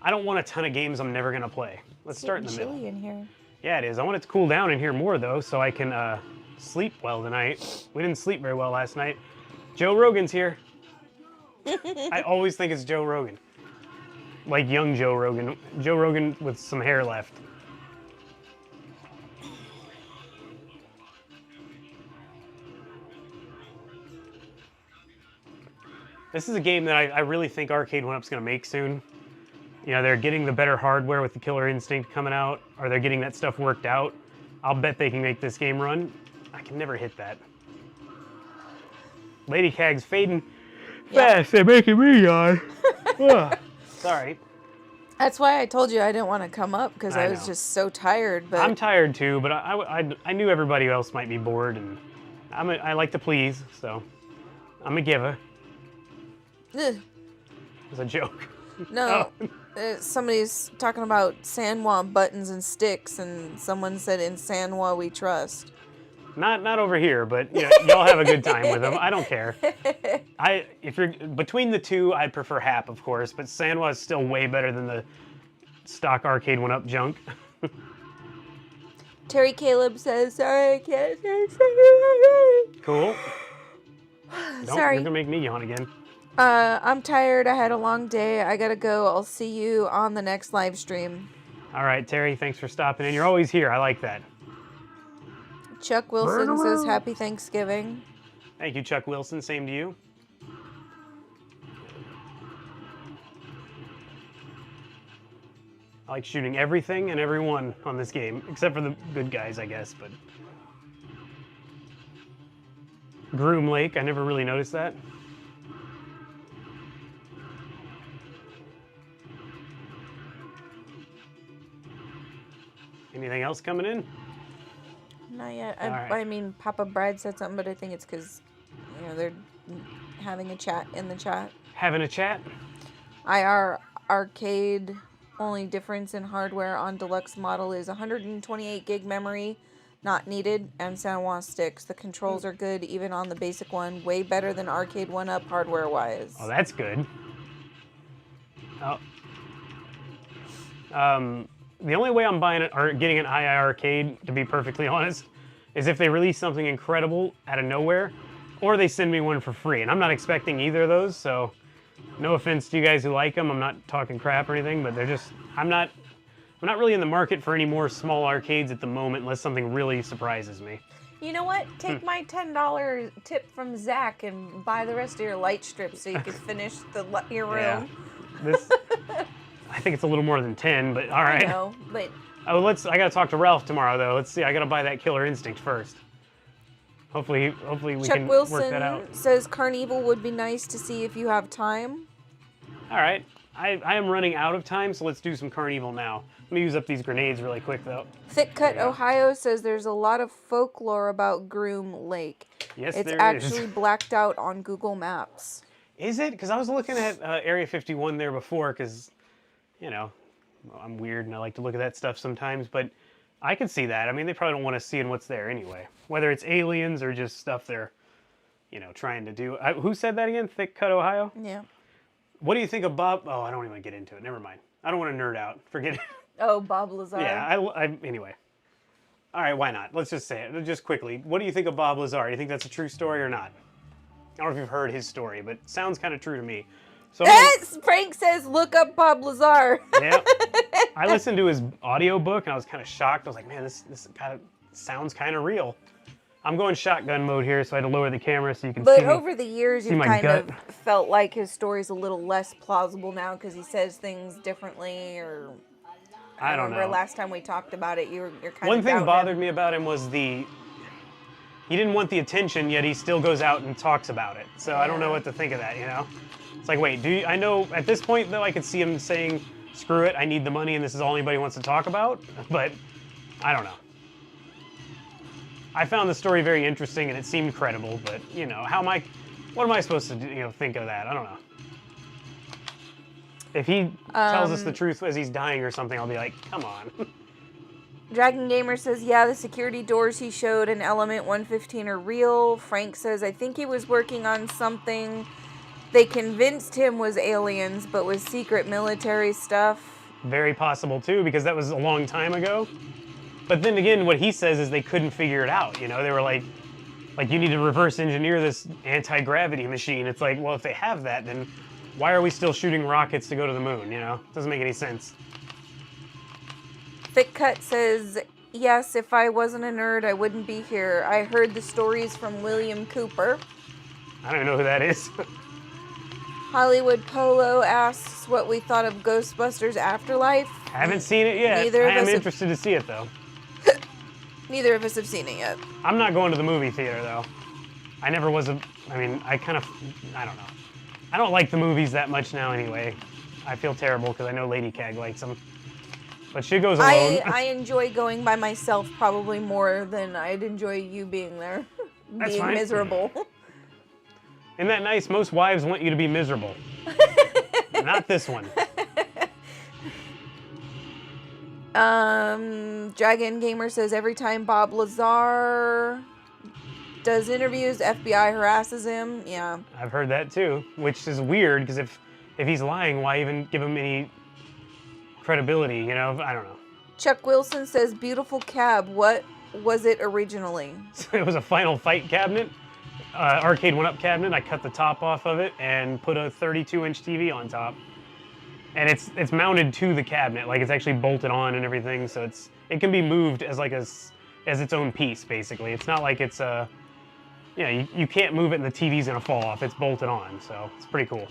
Speaker 1: I don't want a ton of games I'm never going to play. Let's start in the middle.
Speaker 2: Chilly in here.
Speaker 1: Yeah, it is. I want it to cool down in here more, though, so I can sleep well tonight. We didn't sleep very well last night. Joe Rogan's here. I always think it's Joe Rogan. Like young Joe Rogan. Joe Rogan with some hair left. This is a game that I really think Arcade 1-Up's going to make soon. You know, they're getting the better hardware with the Killer Instinct coming out, or they're getting that stuff worked out. I'll bet they can make this game run. I can never hit that. Lady Cag's fading
Speaker 2: Yep.
Speaker 1: fast. They're making me yawn. Ugh. Sorry.
Speaker 2: That's why I told you I didn't want to come up, because
Speaker 1: I
Speaker 2: I was
Speaker 1: know.
Speaker 2: just so tired. But
Speaker 1: I'm tired too, but I knew everybody else might be bored, and I like to please, so I'm a giver.
Speaker 2: Ugh.
Speaker 1: It's a joke.
Speaker 2: No,
Speaker 1: Oh.
Speaker 2: somebody's talking about Sanwa buttons and sticks, and someone said, "In Sanwa we trust."
Speaker 1: Not over here, but you know, y'all have a good time with them. I don't care. If you're between the two, I'd prefer Hap, of course, but Sanwa is still way better than the stock arcade 1-up junk.
Speaker 2: Terry Caleb says, "Sorry, I can't say sorry."
Speaker 1: Cool.
Speaker 2: Sorry.
Speaker 1: You're gonna make me yawn again.
Speaker 2: I'm tired. I had a long day. I gotta go. I'll see you on the next live stream.
Speaker 1: All right, Terry, thanks for stopping in. You're always here. I like that.
Speaker 2: Chuck Wilson says, "Happy Thanksgiving."
Speaker 1: Thank you, Chuck Wilson. Same to you. I like shooting everything and everyone on this game, except for the good guys, I guess, but... Groom Lake, I never really noticed that. Anything else coming in?
Speaker 2: Not yet.
Speaker 1: All right.
Speaker 2: I mean, Papa Brad said something, but I think it's because, you know, they're having a chat in the chat.
Speaker 1: Having a chat?
Speaker 2: IR arcade, only difference in hardware on deluxe model is 128 gig memory, not needed, and San Juan sticks. The controls are good even on the basic one, way better than arcade 1-up hardware wise.
Speaker 1: Oh, that's good. Oh. The only way I'm buying it or getting an II arcade, to be perfectly honest, is if they release something incredible out of nowhere, or they send me one for free. And I'm not expecting either of those, so no offense to you guys who like them. I'm not talking crap or anything, but they're just, I'm not really in the market for any more small arcades at the moment unless something really surprises me.
Speaker 2: You know what? Take my $10 tip from Zach and buy the rest of your light strips so you can finish your room.
Speaker 1: Yeah. This, I think it's a little more than 10, but all right.
Speaker 2: I know, but...
Speaker 1: Oh, I gotta talk to Ralph tomorrow, though. Let's see, I gotta buy that Killer Instinct first. Hopefully we
Speaker 2: Chuck
Speaker 1: can
Speaker 2: Wilson
Speaker 1: work that out.
Speaker 2: says Carnival would be nice to see if you have time.
Speaker 1: All right, I am running out of time, so let's do some Carnival now. Let me use up these grenades really quick, though.
Speaker 2: Thick Cut Ohio says there's a lot of folklore about Groom Lake.
Speaker 1: Yes,
Speaker 2: it's
Speaker 1: there is.
Speaker 2: actually blacked out on Google Maps.
Speaker 1: Is it? Because I was looking at Area 51 there before, because, you know, I'm weird and I like to look at that stuff sometimes, but I could see that. I mean, they probably don't want to see in what's there anyway. Whether it's aliens or just stuff they're, you know, trying to do. Who said that again? Thick Cut Ohio?
Speaker 2: Yeah.
Speaker 1: What do you think of Bob? Oh, I don't even get into it. Never mind. I don't want to nerd out. Forget it.
Speaker 2: Oh, Bob Lazar.
Speaker 1: Yeah, anyway. All right, why not? Let's just say it. Just quickly. What do you think of Bob Lazar? Do you think that's a true story or not? I don't know if you've heard his story, but it sounds kind of true to me. So
Speaker 2: Frank says, look up Bob Lazar.
Speaker 1: Yeah. I listened to his audiobook and I was kind of shocked. I was like, man, this kind of sounds kind of real. I'm going shotgun mode here, so I had to lower the camera so you can see.
Speaker 2: But over the years, you've
Speaker 1: my
Speaker 2: kind
Speaker 1: gut.
Speaker 2: of felt like his story's a little less plausible now because he says things differently, or
Speaker 1: I don't
Speaker 2: remember
Speaker 1: know.
Speaker 2: last time we talked about it, you're kind of
Speaker 1: One thing
Speaker 2: doubting
Speaker 1: bothered
Speaker 2: him.
Speaker 1: me about him was he didn't want the attention, yet he still goes out and talks about it. So I don't know what to think of that, you know? It's like, wait, I know at this point, though, I could see him saying, screw it, I need the money and this is all anybody wants to talk about, but I don't know. I found the story very interesting and it seemed credible, but, you know, what am I supposed to do, you know, think of that? I don't know. If he tells us the truth as he's dying or something, I'll be like, come on.
Speaker 2: Dragon Gamer says, yeah, the security doors he showed in Element 115 are real. Frank says, I think he was working on something they convinced him was aliens, but was secret military stuff.
Speaker 1: Very possible, too, because that was a long time ago. But then again, what he says is they couldn't figure it out, you know? They were like, you need to reverse engineer this anti-gravity machine. It's like, well, if they have that, then why are we still shooting rockets to go to the moon, you know? Doesn't make any sense.
Speaker 2: Thick Cut says, yes, if I wasn't a nerd, I wouldn't be here. I heard the stories from William Cooper.
Speaker 1: I don't even know who that is.
Speaker 2: Hollywood Polo asks what we thought of Ghostbusters Afterlife.
Speaker 1: Haven't seen it yet.
Speaker 2: Neither of
Speaker 1: I am
Speaker 2: us
Speaker 1: interested to see it, though.
Speaker 2: Neither of us have seen it yet.
Speaker 1: I'm not going to the movie theater, though. I never was a. I mean, I don't know. I don't like the movies that much now anyway. I feel terrible because I know Lady Cag likes them. But she goes alone.
Speaker 2: I enjoy going by myself probably more than I'd enjoy you being there.
Speaker 1: That's
Speaker 2: being
Speaker 1: fine.
Speaker 2: miserable.
Speaker 1: Isn't that nice? Most wives want you to be miserable. Not this one.
Speaker 2: Dragon Gamer says every time Bob Lazar does interviews, FBI harasses him. Yeah.
Speaker 1: I've heard that too, which is weird because if he's lying, why even give him any credibility? You know, I don't know.
Speaker 2: Chuck Wilson says beautiful cab. What was it originally?
Speaker 1: It was a Final Fight cabinet, arcade one-up cabinet. I cut the top off of it and put a 32-inch TV on top. And it's mounted to the cabinet, like it's actually bolted on and everything, so it can be moved as like as its own piece, basically. It's not like it's you can't move it and the TV's gonna fall off. It's bolted on, so it's pretty cool.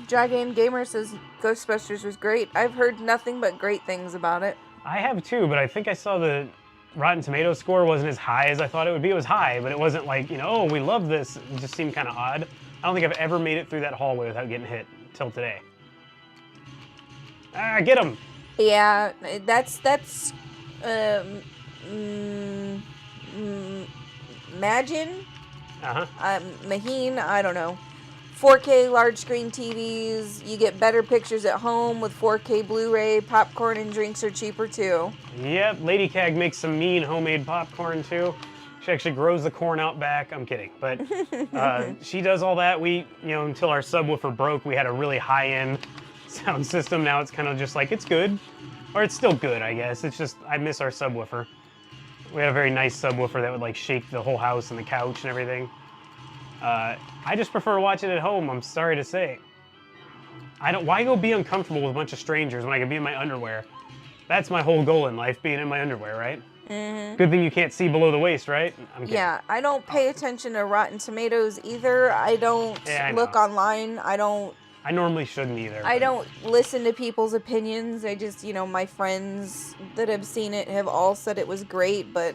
Speaker 2: Dragon Gamer says Ghostbusters was great. I've heard nothing but great things about it.
Speaker 1: I have too, but I think I saw the Rotten Tomatoes score wasn't as high as I thought it would be. It was high, but it wasn't like, oh, we love this. It just seemed kind of odd. I don't think I've ever made it through that hallway without getting hit till today. Ah, get him!
Speaker 2: Yeah, that's Imagine?
Speaker 1: Uh-huh.
Speaker 2: Maheen, I don't know. 4K large screen TVs, you get better pictures at home with 4K Blu-ray, popcorn and drinks are cheaper too.
Speaker 1: Yep, Lady Cag makes some mean homemade popcorn too. She actually grows the corn out back. I'm kidding, but she does all that. We, until our subwoofer broke, we had a really high-end sound system. Now it's kind of just like, it's good. Or it's still good, I guess. It's just, I miss our subwoofer. We had a very nice subwoofer that would like shake the whole house and the couch and everything. I just prefer watching it at home, I'm sorry to say. Why go be uncomfortable with a bunch of strangers when I can be in my underwear? That's my whole goal in life, being in my underwear, right? Mm-hmm. Good thing you can't see below the waist, right? I'm kidding.
Speaker 2: Yeah, I don't pay attention to Rotten Tomatoes either. I don't look online. I
Speaker 1: normally shouldn't either.
Speaker 2: I don't listen to people's opinions. I just, my friends that have seen it have all said it was great, but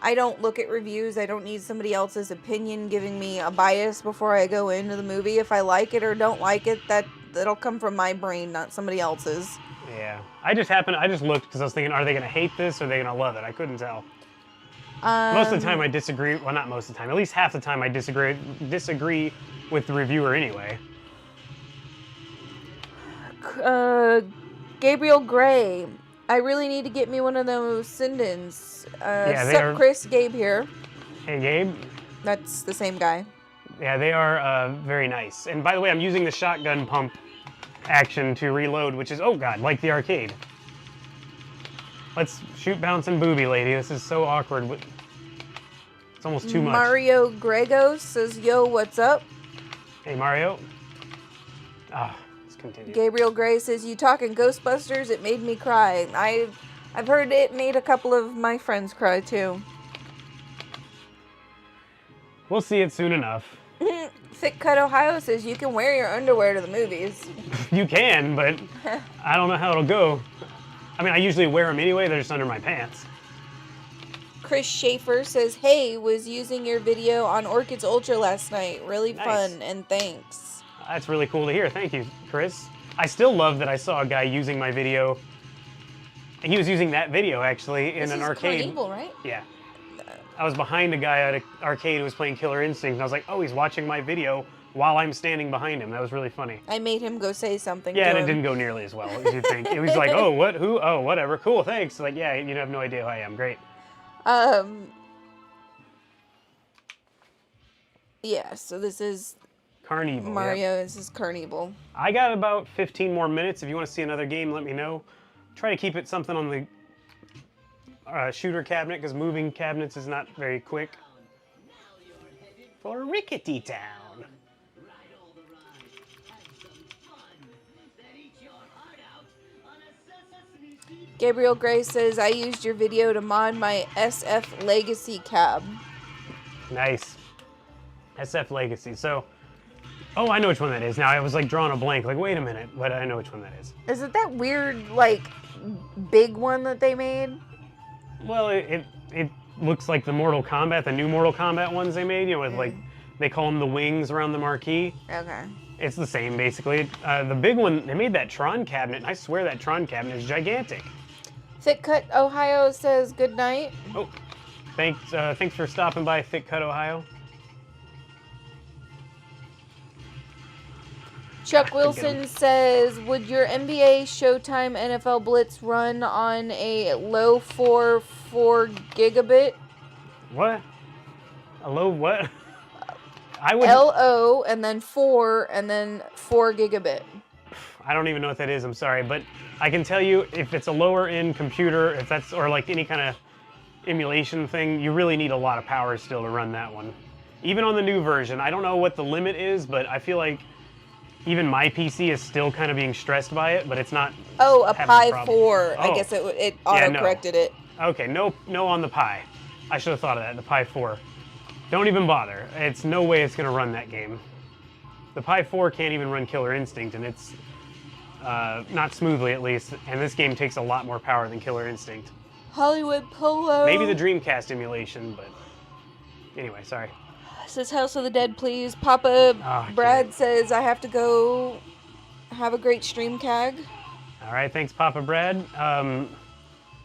Speaker 2: I don't look at reviews. I don't need somebody else's opinion giving me a bias before I go into the movie. If I like it or don't like it, that'll come from my brain, not somebody else's.
Speaker 1: Yeah. I just looked because I was thinking, are they going to hate this or are they going to love it? I couldn't tell. Most of the time I disagree. Well, not most of the time. At least half the time I disagree with the reviewer anyway.
Speaker 2: Gabriel Gray. I really need to get me one of those Sindens. Sup, Chris? Gabe here.
Speaker 1: Hey, Gabe.
Speaker 2: That's the same guy.
Speaker 1: Yeah, they are very nice. And by the way, I'm using the shotgun pump action to reload, which is, oh god, like the arcade. Let's shoot, bounce, and booby, lady. This is so awkward. It's almost too much.
Speaker 2: Mario Gregos says, yo, what's up?
Speaker 1: Hey, Mario. Let's continue.
Speaker 2: Gabriel Gray says, you talking Ghostbusters? It made me cry. I've heard it made a couple of my friends cry, too.
Speaker 1: We'll see it soon enough.
Speaker 2: Thick Cut Ohio says, you can wear your underwear to the movies.
Speaker 1: You can, but I don't know how it'll go. I mean, I usually wear them anyway. They're just under my pants.
Speaker 2: Chris Schaefer says, hey, was using your video on Orchids Ultra last night. Really fun, and thanks.
Speaker 1: That's really cool to hear. Thank you, Chris. I still love that I saw a guy using my video. He was using that video, actually, in an arcade.
Speaker 2: This is Carnival, right?
Speaker 1: Yeah. I was behind a guy at an arcade who was playing Killer Instinct, and I was like, oh, he's watching my video while I'm standing behind him. That was really funny.
Speaker 2: I made him go say something
Speaker 1: Yeah,
Speaker 2: to
Speaker 1: and
Speaker 2: him.
Speaker 1: it didn't go nearly as well as you'd think. It was like, oh, what, who, oh, whatever, cool, thanks. Like, yeah, you have no idea who I am, great.
Speaker 2: Yeah, so this is
Speaker 1: Carnival.
Speaker 2: Mario,
Speaker 1: yep.
Speaker 2: This is Carnival.
Speaker 1: I got about 15 more minutes. If you want to see another game, let me know. Try to keep it something on the shooter cabinet, because moving cabinets is not very quick. For Rickety Town.
Speaker 2: Gabriel Gray says, I used your video to mod my SF Legacy cab.
Speaker 1: Nice. SF Legacy. So, oh, I know which one that is. Now, I was like drawing a blank. Like, wait a minute. But I know which one that is.
Speaker 2: Is it that weird, like, big one that they made?
Speaker 1: Well, it looks like the Mortal Kombat, the new Mortal Kombat ones they made, you know, with like, they call them the wings around the marquee.
Speaker 2: Okay.
Speaker 1: It's the same, basically. The big one, they made that Tron cabinet, and I swear that Tron cabinet is gigantic.
Speaker 2: Thick Cut Ohio says good night.
Speaker 1: Oh, thanks for stopping by, Thick Cut, Ohio.
Speaker 2: Chuck Wilson says, would your NBA Showtime NFL Blitz run on a low 4 gigabit?
Speaker 1: What? A low what? I would.
Speaker 2: LO and then 4 and then 4 gigabit.
Speaker 1: I don't even know what that is. I'm sorry, but I can tell you if it's a lower end computer, if that's or like any kind of emulation thing, you really need a lot of power still to run that one. Even on the new version, I don't know what the limit is, but I feel like even my PC is still kind of being stressed by it, but it's not.
Speaker 2: Oh, a Pi
Speaker 1: problem.
Speaker 2: 4.
Speaker 1: Oh.
Speaker 2: I guess it auto-corrected it.
Speaker 1: Okay, no on the Pi. I should have thought of that, the Pi 4. Don't even bother. It's no way it's going to run that game. The Pi 4 can't even run Killer Instinct, and it's not smoothly at least, and this game takes a lot more power than Killer Instinct.
Speaker 2: Hollywood Polo.
Speaker 1: Maybe the Dreamcast emulation, but anyway, sorry.
Speaker 2: Says House of the Dead, please. Papa Brad
Speaker 1: shit.
Speaker 2: says I have to go have a great stream, CAG.
Speaker 1: All right, thanks, Papa Brad. And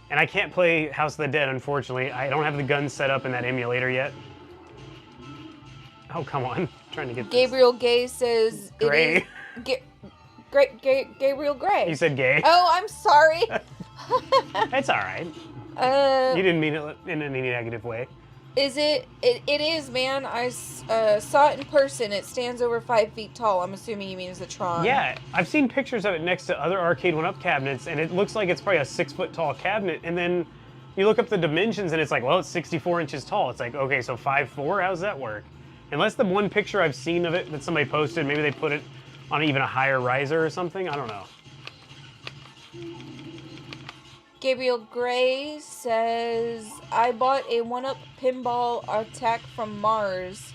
Speaker 1: I can't play House of the Dead, unfortunately. I don't have the guns set up in that emulator yet. Oh, come on. I'm trying to get this.
Speaker 2: Gabriel Gay says
Speaker 1: Gray.
Speaker 2: It is Gabriel Gray.
Speaker 1: You said gay.
Speaker 2: Oh, I'm sorry.
Speaker 1: It's all right. You didn't mean it in any negative way.
Speaker 2: Is it? It is, man. I saw it in person. It stands over 5 feet tall. I'm assuming you mean it's a Tron.
Speaker 1: Yeah, I've seen pictures of it next to other Arcade 1-Up cabinets, and it looks like it's probably a 6-foot tall cabinet, and then you look up the dimensions, and it's like, well, it's 64 inches tall. It's like, okay, so 5'4", how does that work? Unless the one picture I've seen of it that somebody posted, maybe they put it on even a higher riser or something, I don't know.
Speaker 2: Gabriel Gray says, I bought a 1-Up pinball attack from Mars.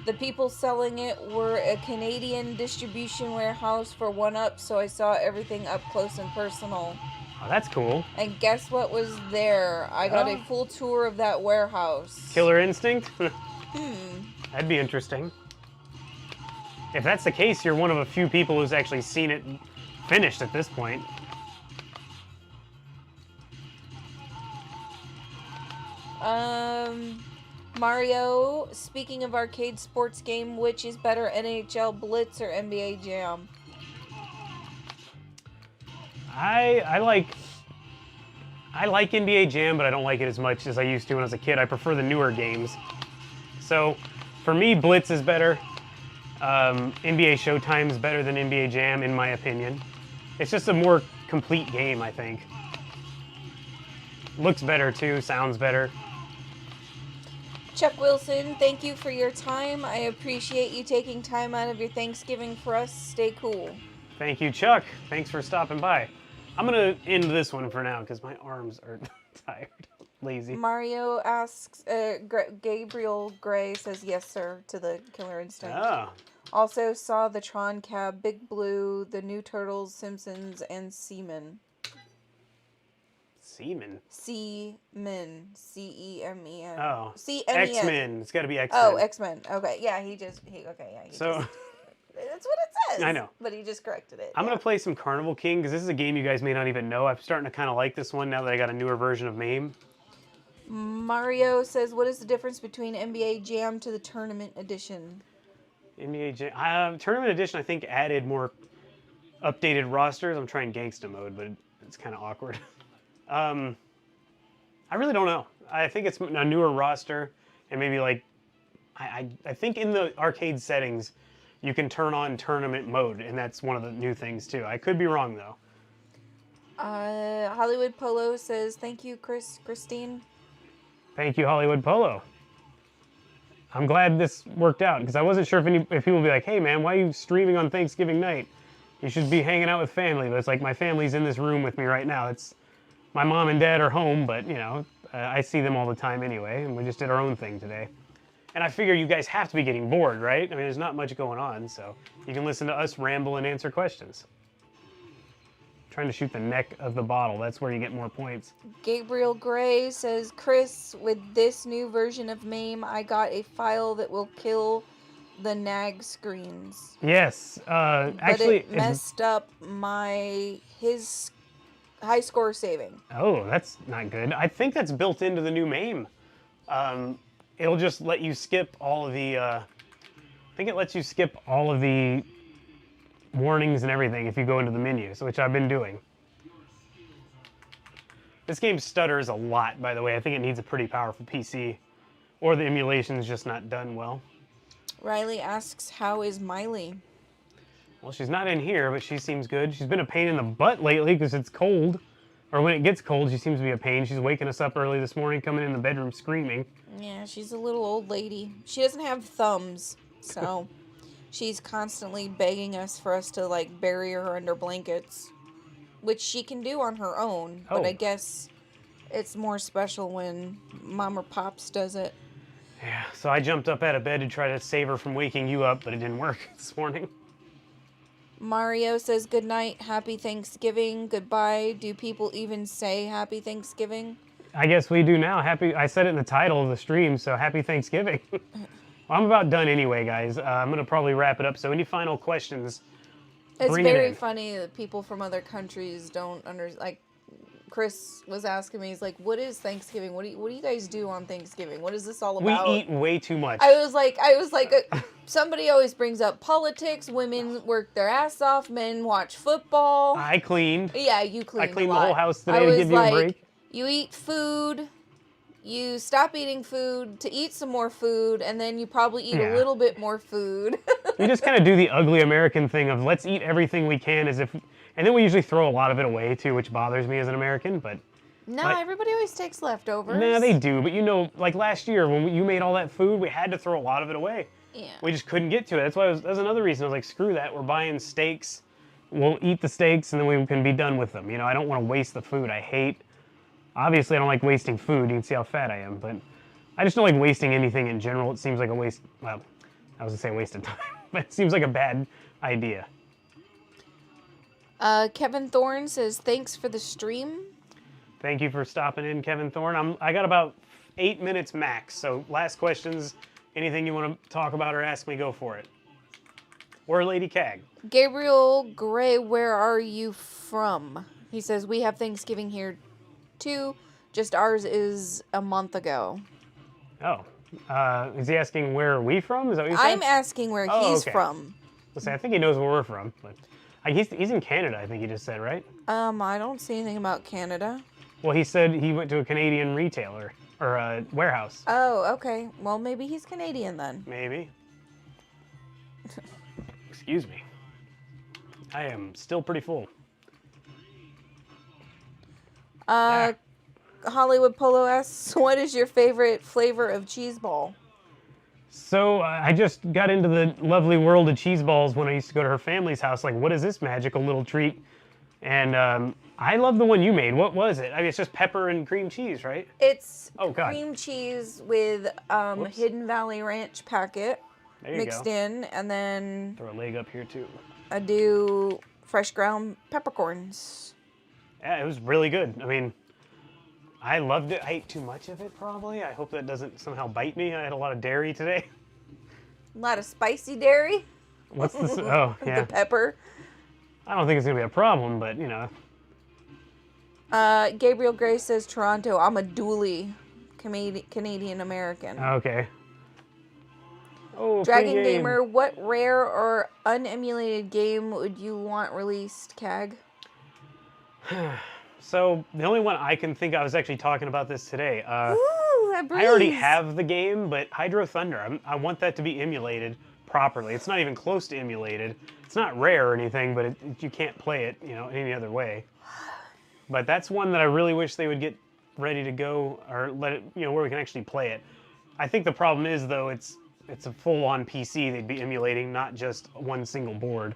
Speaker 2: The people selling it were a Canadian distribution warehouse for 1-Up, so I saw everything up close and personal.
Speaker 1: Oh, that's cool.
Speaker 2: And guess what was there? I got a full tour of that warehouse.
Speaker 1: Killer Instinct? That'd be interesting. If that's the case, you're one of a few people who's actually seen it finished at this point.
Speaker 2: Mario, speaking of arcade sports game, which is better, NHL Blitz or NBA Jam?
Speaker 1: I like NBA Jam, but I don't like it as much as I used to when I was a kid. I prefer the newer games. So, for me, Blitz is better. NBA Showtime is better than NBA Jam, in my opinion. It's just a more complete game, I think. Looks better, too. Sounds better.
Speaker 2: Chuck Wilson, thank you for your time. I appreciate you taking time out of your Thanksgiving for us. Stay cool.
Speaker 1: Thank you, Chuck. Thanks for stopping by. I'm going to end this one for now because my arms are tired. Lazy.
Speaker 2: Mario asks, Gabriel Gray says yes, sir, to the Killer Instinct.
Speaker 1: Ah.
Speaker 2: Also saw the Tron Cab, Big Blue, the new Turtles, Simpsons, and Seaman.
Speaker 1: Seaman?
Speaker 2: Seaman. C-E-M-E-N.
Speaker 1: Oh.
Speaker 2: C-M-E-N.
Speaker 1: X-Men. It's got to be X-Men.
Speaker 2: Oh, X-Men. Okay, yeah, that's what it says.
Speaker 1: I know.
Speaker 2: But he just corrected it.
Speaker 1: I'm going to play some Carnival King because this is a game you guys may not even know. I'm starting to kind of like this one now that I got a newer version of MAME.
Speaker 2: Mario says, what is the difference between NBA Jam to the Tournament Edition?
Speaker 1: NBA Jam. Tournament Edition, I think, added more updated rosters. I'm trying Gangsta mode, but it's kind of awkward. I really don't know. I think it's a newer roster, and maybe like, I think in the arcade settings, you can turn on tournament mode, and that's one of the new things too. I could be wrong though.
Speaker 2: Hollywood Polo says, thank you, Christine.
Speaker 1: Thank you, Hollywood Polo. I'm glad this worked out, because I wasn't sure if people would be like, hey man, why are you streaming on Thanksgiving night? You should be hanging out with family. But it's like, my family's in this room with me right now. My mom and dad are home, but you know, I see them all the time anyway, and we just did our own thing today. And I figure you guys have to be getting bored, right? I mean, there's not much going on, so you can listen to us ramble and answer questions. trying to shoot the neck of the bottle. That's where you get more points.
Speaker 2: Gabriel Gray says, Chris, with this new version of MAME, I got a file that will kill the nag screens.
Speaker 1: Yes, actually,
Speaker 2: but it messed up his high score saving.
Speaker 1: Oh, that's not good. I think that's built into the new MAME. It'll just let you skip all of the. I think it lets you skip all of the warnings and everything if you go into the menus, which I've been doing. This game stutters a lot, by the way. I think it needs a pretty powerful PC, or the emulation's just not done well.
Speaker 2: Riley asks, how is Miley?
Speaker 1: Well, she's not in here, but she seems good. She's been a pain in the butt lately because it's cold. Or when it gets cold, she seems to be a pain. She's waking us up early this morning, coming in the bedroom screaming.
Speaker 2: Yeah, she's a little old lady. She doesn't have thumbs, so she's constantly begging us for us to, like, bury her under blankets, which she can do on her own, but I guess it's more special when Mom or Pops does it.
Speaker 1: Yeah, so I jumped up out of bed to try to save her from waking you up, but it didn't work this morning.
Speaker 2: Mario says, good night, happy Thanksgiving, goodbye. Do people even say happy Thanksgiving?
Speaker 1: I guess we do now. I said it in the title of the stream, so happy Thanksgiving. Well, I'm about done anyway, guys. I'm going to probably wrap it up, so any final questions,
Speaker 2: It's
Speaker 1: bring it
Speaker 2: very
Speaker 1: in.
Speaker 2: funny that people from other countries don't understand. Like, Chris was asking me, he's like, what is Thanksgiving? What do you guys do on Thanksgiving? What is this all
Speaker 1: We
Speaker 2: about?
Speaker 1: eat way too much.
Speaker 2: I was like, somebody always brings up politics. Women work their ass off. Men watch football.
Speaker 1: I cleaned.
Speaker 2: Yeah, you cleaned.
Speaker 1: I cleaned
Speaker 2: a
Speaker 1: the
Speaker 2: lot.
Speaker 1: whole house
Speaker 2: I
Speaker 1: today to
Speaker 2: was
Speaker 1: give you a break.
Speaker 2: You eat food. You stop eating food to eat some more food, and then you probably eat a little bit more food.
Speaker 1: We just kind of do the ugly American thing of let's eat everything we can as if, and then we usually throw a lot of it away too, which bothers me as an American, but.
Speaker 2: No,
Speaker 1: like,
Speaker 2: everybody always takes leftovers.
Speaker 1: Nah, they do, but you know, like last year when you made all that food, we had to throw a lot of it away.
Speaker 2: Yeah.
Speaker 1: We just couldn't get to it. That's why that's another reason I was like, screw that, we're buying steaks. We'll eat the steaks and then we can be done with them. You know, I don't want to waste the food. Obviously I don't like wasting food. You can see how fat I am, but I just don't like wasting anything in general. It seems like a waste, well, I was gonna say a waste of time, but it seems like a bad idea.
Speaker 2: Kevin Thorne says, thanks for the stream.
Speaker 1: Thank you for stopping in, Kevin Thorne. I got about 8 minutes max, so last questions, anything you want to talk about or ask me, go for it. Or Lady Cag.
Speaker 2: Gabriel Gray, where are you from? He says, we have Thanksgiving here too, just ours is a month ago.
Speaker 1: Oh, is he asking where are we from? Is that what you said?
Speaker 2: I'm asking where he's from.
Speaker 1: Let's say, I think he knows where we're from, but he's in Canada, I think he just said, right?
Speaker 2: I don't see anything about Canada.
Speaker 1: Well, he said he went to a Canadian retailer, or a warehouse.
Speaker 2: Oh, okay. Well, maybe he's Canadian then.
Speaker 1: Maybe. Excuse me. I am still pretty full.
Speaker 2: Hollywood Polo asks, what is your favorite flavor of cheese ball?
Speaker 1: So I just got into the lovely world of cheese balls when I used to go to her family's house. Like, what is this magical little treat? And I love the one you made. What was it? I mean, it's just pepper and cream cheese, right?
Speaker 2: It's
Speaker 1: Oh, God.
Speaker 2: cream cheese with Hidden Valley Ranch packet
Speaker 1: There you
Speaker 2: mixed
Speaker 1: go.
Speaker 2: in, and then
Speaker 1: Throw a leg up here, too.
Speaker 2: I do fresh ground peppercorns.
Speaker 1: Yeah, it was really good. I mean, I loved it. I ate too much of it, probably. I hope that doesn't somehow bite me. I had a lot of dairy today.
Speaker 2: A lot of spicy dairy.
Speaker 1: What's this? Oh, yeah.
Speaker 2: The pepper.
Speaker 1: I don't think it's going to be a problem, but, you know.
Speaker 2: Gabriel Gray says Toronto. I'm a dually Canadian American.
Speaker 1: Okay. Oh,
Speaker 2: Dragon
Speaker 1: free game.
Speaker 2: Gamer, what rare or unemulated game would you want released, Cag?
Speaker 1: So, the only one I can think, I was actually talking about this today.
Speaker 2: Ooh, that breeze.
Speaker 1: I already have the game, but Hydro Thunder, I want that to be emulated properly. It's not even close to emulated. It's not rare or anything, but you can't play it, you know, any other way. But that's one that I really wish they would get ready to go, or let it, you know, where we can actually play it. I think the problem is, though, it's a full-on PC they'd be emulating, not just one single board.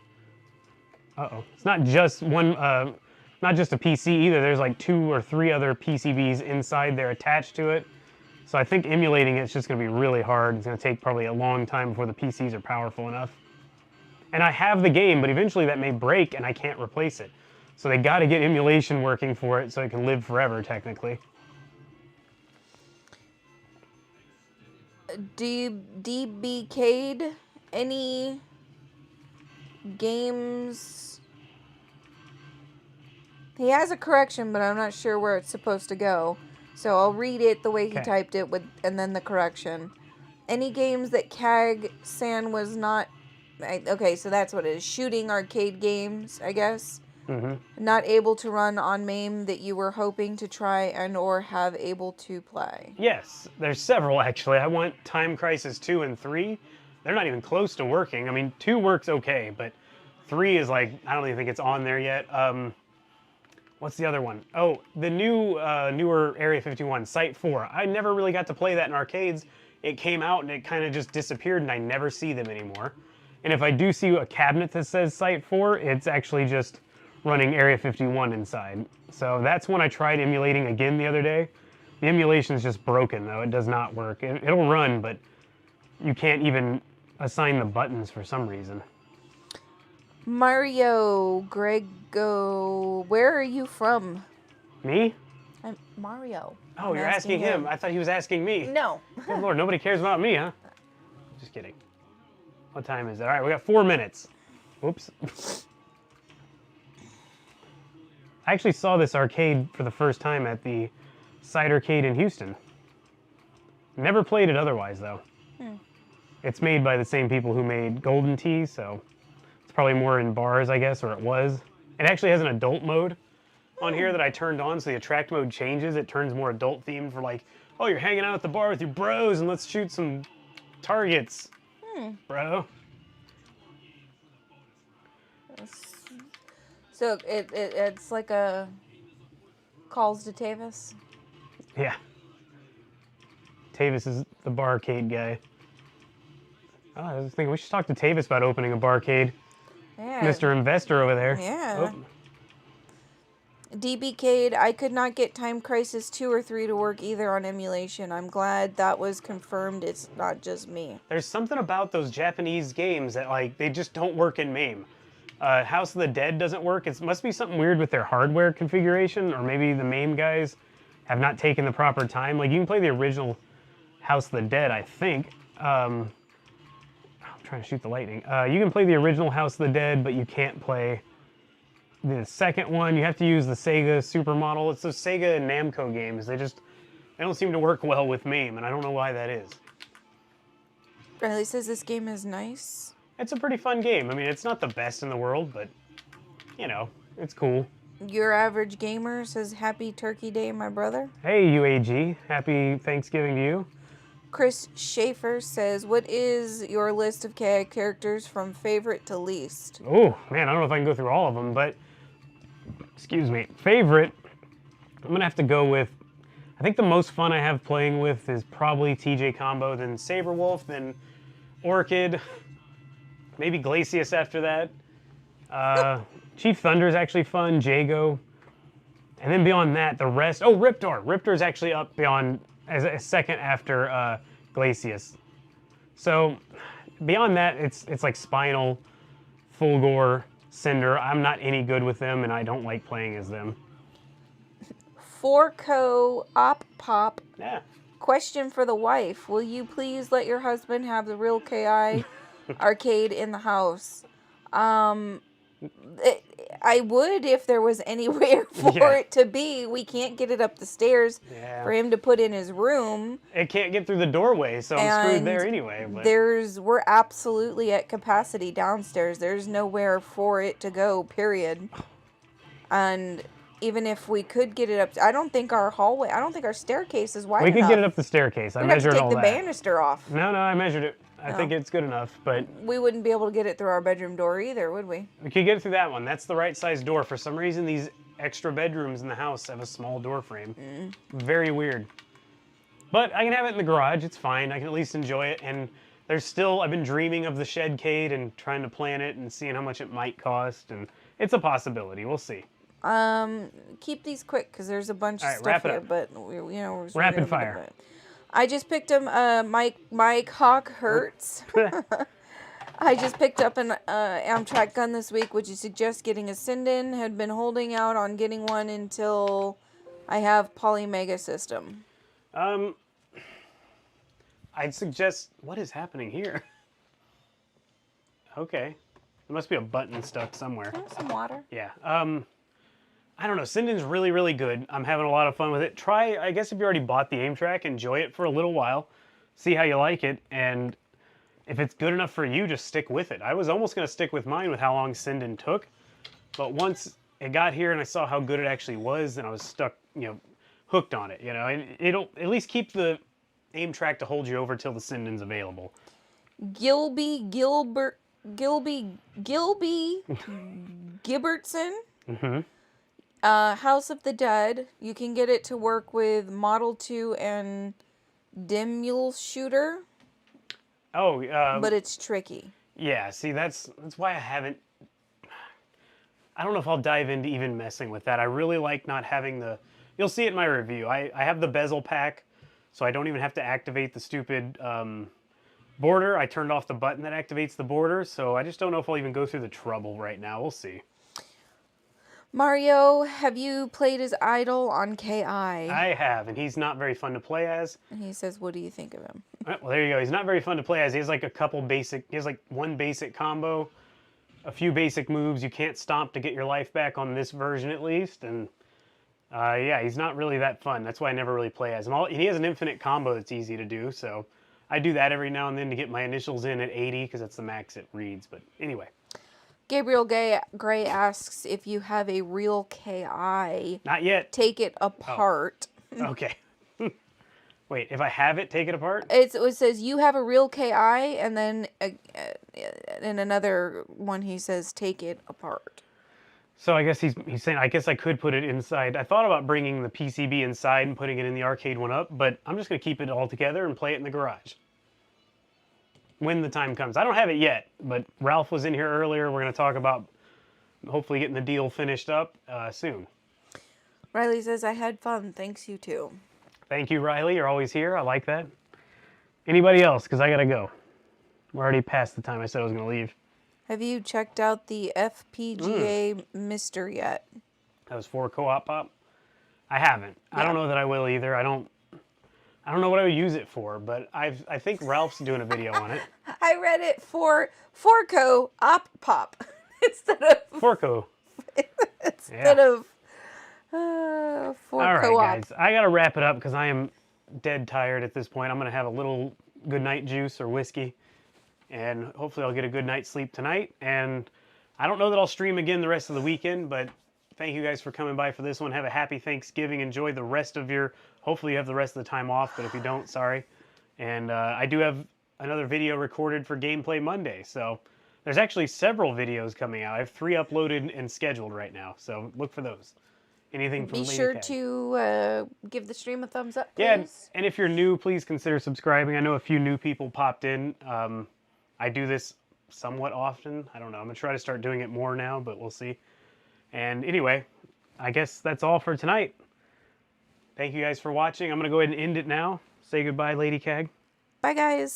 Speaker 1: Uh-oh. It's not just one, not just a PC either. There's like 2 or 3 other PCBs inside there attached to it. So I think emulating it's just going to be really hard. It's going to take probably a long time before the PCs are powerful enough. And I have the game, but eventually that may break and I can't replace it. So they got to get emulation working for it so it can live forever, technically.
Speaker 2: DBK'd any games? He has a correction, but I'm not sure where it's supposed to go. So I'll read it the way he typed it and then the correction. Any games that CAG-san was not... Okay, so that's what it is. Shooting arcade games, I guess. Not able to run on MAME that you were hoping to try and or have able to play.
Speaker 1: Yes, there's several, actually. I want Time Crisis 2 and 3. They're not even close to working. I mean, 2 works okay, but 3 is like, I don't even think it's on there yet. What's the other one? Oh, the newer Area 51, Site 4. I never really got to play that in arcades. It came out and it kind of just disappeared and I never see them anymore. And if I do see a cabinet that says Site 4, it's actually just running Area 51 inside. So that's when I tried emulating again the other day. The emulation is just broken though, it does not work. It'll run, but you can't even assign the buttons for some reason.
Speaker 2: Mario Grego, where are you from?
Speaker 1: Me?
Speaker 2: I'm Mario.
Speaker 1: Oh, you're asking him. I thought he was asking me.
Speaker 2: No.
Speaker 1: Good Lord, nobody cares about me, huh? Just kidding. What time is it? All right, we got 4 minutes. Whoops. I actually saw this arcade for the first time at the Side Arcade in Houston. Never played it otherwise, though. It's made by the same people who made Golden Tee, so it's probably more in bars, I guess, or it was. It actually has an adult mode on here that I turned on, so the attract mode changes. It turns more adult themed for like, oh, you're hanging out at the bar with your bros and let's shoot some targets, bro.
Speaker 2: So it's like a calls to Tavis?
Speaker 1: Yeah. Tavis is the barcade guy. Oh, I was thinking we should talk to Tavis about opening a barcade.
Speaker 2: Yeah.
Speaker 1: Mr. Investor over there.
Speaker 2: Yeah.
Speaker 1: Oh.
Speaker 2: DBK'd, I could not get Time Crisis 2 or 3 to work either on emulation. I'm glad that was confirmed. It's not just me.
Speaker 1: There's something about those Japanese games that, like, they just don't work in MAME. House of the Dead doesn't work. It must be something weird with their hardware configuration, or maybe the MAME guys have not taken the proper time. Like, you can play the original House of the Dead, I think. I'm trying to shoot the lightning. You can play the original House of the Dead, but you can't play the second one. You have to use the Sega Supermodel. It's those Sega and Namco games. They don't seem to work well with MAME, and I don't know why that is.
Speaker 2: Riley says this game is nice.
Speaker 1: It's a pretty fun game. I mean, it's not the best in the world, but, you know, it's cool.
Speaker 2: Your Average Gamer says, Happy Turkey Day, my brother.
Speaker 1: Hey, UAG. Happy Thanksgiving to you.
Speaker 2: Chris Schaefer says, what is your list of KI characters from favorite to least?
Speaker 1: Oh, man, I don't know if I can go through all of them, but, excuse me, favorite, I'm going to have to go with, I think the most fun I have playing with is probably TJ Combo, then Saberwolf, then Orchid, maybe Glacius after that. Chief Thunder is actually fun, Jago, and then beyond that, the rest, oh, Riptor. Riptor's actually up beyond, as a second after Glacius. So beyond that, it's like Spinal, Fulgore, Cinder. I'm not any good with them, and I don't like playing as them.
Speaker 2: Forco Op Pop.
Speaker 1: Yeah.
Speaker 2: Question for the wife. Will you please let your husband have the real KI arcade in the house? I would if there was anywhere for it to be. We can't get it up the stairs for him to put in his room.
Speaker 1: It can't get through the doorway, so I'm screwed there anyway. But
Speaker 2: We're absolutely at capacity downstairs. There's nowhere for it to go, period. And even if we could get it up, I don't think our staircase is wide enough.
Speaker 1: We could get it up the staircase. I measured all that.
Speaker 2: We'd have to take the banister off.
Speaker 1: No, I measured it. I think it's good enough, but
Speaker 2: we wouldn't be able to get it through our bedroom door either, would we?
Speaker 1: We could get it through that one. That's the right size door. For some reason, these extra bedrooms in the house have a small door frame. Very weird. But I can have it in the garage. It's fine. I can at least enjoy it. And there's still, I've been dreaming of the Shedcade and trying to plan it and seeing how much it might cost. And it's a possibility. We'll see.
Speaker 2: Keep these quick because there's a bunch of stuff
Speaker 1: wrap it
Speaker 2: here.
Speaker 1: up.
Speaker 2: But we're
Speaker 1: Rapid fire.
Speaker 2: I just picked him. Mike Hawk Hurts. I just picked up an Amtrak gun this week. Would you suggest getting a send-in? Had been holding out on getting one until I have Polymega system.
Speaker 1: I'd suggest... What is happening here? Okay. There must be a button stuck somewhere.
Speaker 2: Some water.
Speaker 1: Yeah. I don't know. Sindin's really, really good. I'm having a lot of fun with it. Try, I guess if you already bought the aim track, enjoy it for a little while. See how you like it. And if it's good enough for you, just stick with it. I was almost going to stick with mine with how long Sindin took. But once it got here and I saw how good it actually was, and I was stuck, hooked on it. It'll at least keep the aim track to hold you over till the Sindin's available.
Speaker 2: Gilby Gibbertson.
Speaker 1: Mm-hmm.
Speaker 2: House of the Dead. You can get it to work with Model 2 and Dimule Shooter.
Speaker 1: Oh,
Speaker 2: but it's tricky.
Speaker 1: Yeah, see, that's why I haven't... I don't know if I'll dive into even messing with that. I really like not having the... You'll see it in my review. I have the bezel pack, so I don't even have to activate the stupid border. I turned off the button that activates the border, so I just don't know if I'll even go through the trouble right now. We'll see.
Speaker 2: Mario, have you played as Idol on KI?
Speaker 1: I have, and he's not very fun to play as.
Speaker 2: And he says, what do you think of him?
Speaker 1: Well, there you go. He's not very fun to play as. He has like a couple basic... He has like one basic combo, a few basic moves. You can't stomp to get your life back on this version at least, and... yeah, he's not really that fun. That's why I never really play as him. He has an infinite combo that's easy to do, so I do that every now and then to get my initials in at 80, because that's the max it reads. But anyway.
Speaker 2: Gabriel Gray asks if you have a real KI.
Speaker 1: Not yet.
Speaker 2: Take it apart.
Speaker 1: Oh. Okay. Wait, if I have it, take it apart?
Speaker 2: It says you have a real KI, and then in another one he says take it apart.
Speaker 1: So I guess he's saying, I guess I could put it inside. I thought about bringing the PCB inside and putting it in the arcade one up, but I'm just going to keep it all together and play it in the garage. When the time comes. I don't have it yet, but Ralph was in here earlier. We're going to talk about hopefully getting the deal finished up soon.
Speaker 2: Riley says, I had fun. Thanks, you too.
Speaker 1: Thank you, Riley. You're always here. I like that. Anybody else? Because I got to go. We're already past the time I said I was going to leave.
Speaker 2: Have you checked out the FPGA Mister yet?
Speaker 1: That was for co-op pop? I haven't. Yeah. I don't know that I will either. I don't know what I would use it for, but I think Ralph's doing a video on it.
Speaker 2: I read it for Forco Op Pop instead of
Speaker 1: Forco.
Speaker 2: instead of Forco.
Speaker 1: All right, guys. I got to wrap it up because I am dead tired at this point. I'm going to have a little good night juice or whiskey, and hopefully I'll get a good night's sleep tonight. And I don't know that I'll stream again the rest of the weekend, but thank you guys for coming by for this one. Have a happy Thanksgiving. Enjoy the rest of your... Hopefully you have the rest of the time off, but if you don't, sorry. And I do have another video recorded for Gameplay Monday, so there's actually several videos coming out. I have 3 uploaded and scheduled right now, so look for those. Anything from
Speaker 2: Be sure to give the stream a thumbs up, please.
Speaker 1: Yeah, and if you're new, please consider subscribing. I know a few new people popped in. I do this somewhat often. I don't know. I'm going to try to start doing it more now, but we'll see. And anyway, I guess that's all for tonight. Thank you guys for watching. I'm going to go ahead and end it now. Say goodbye, Lady Cag.
Speaker 2: Bye, guys.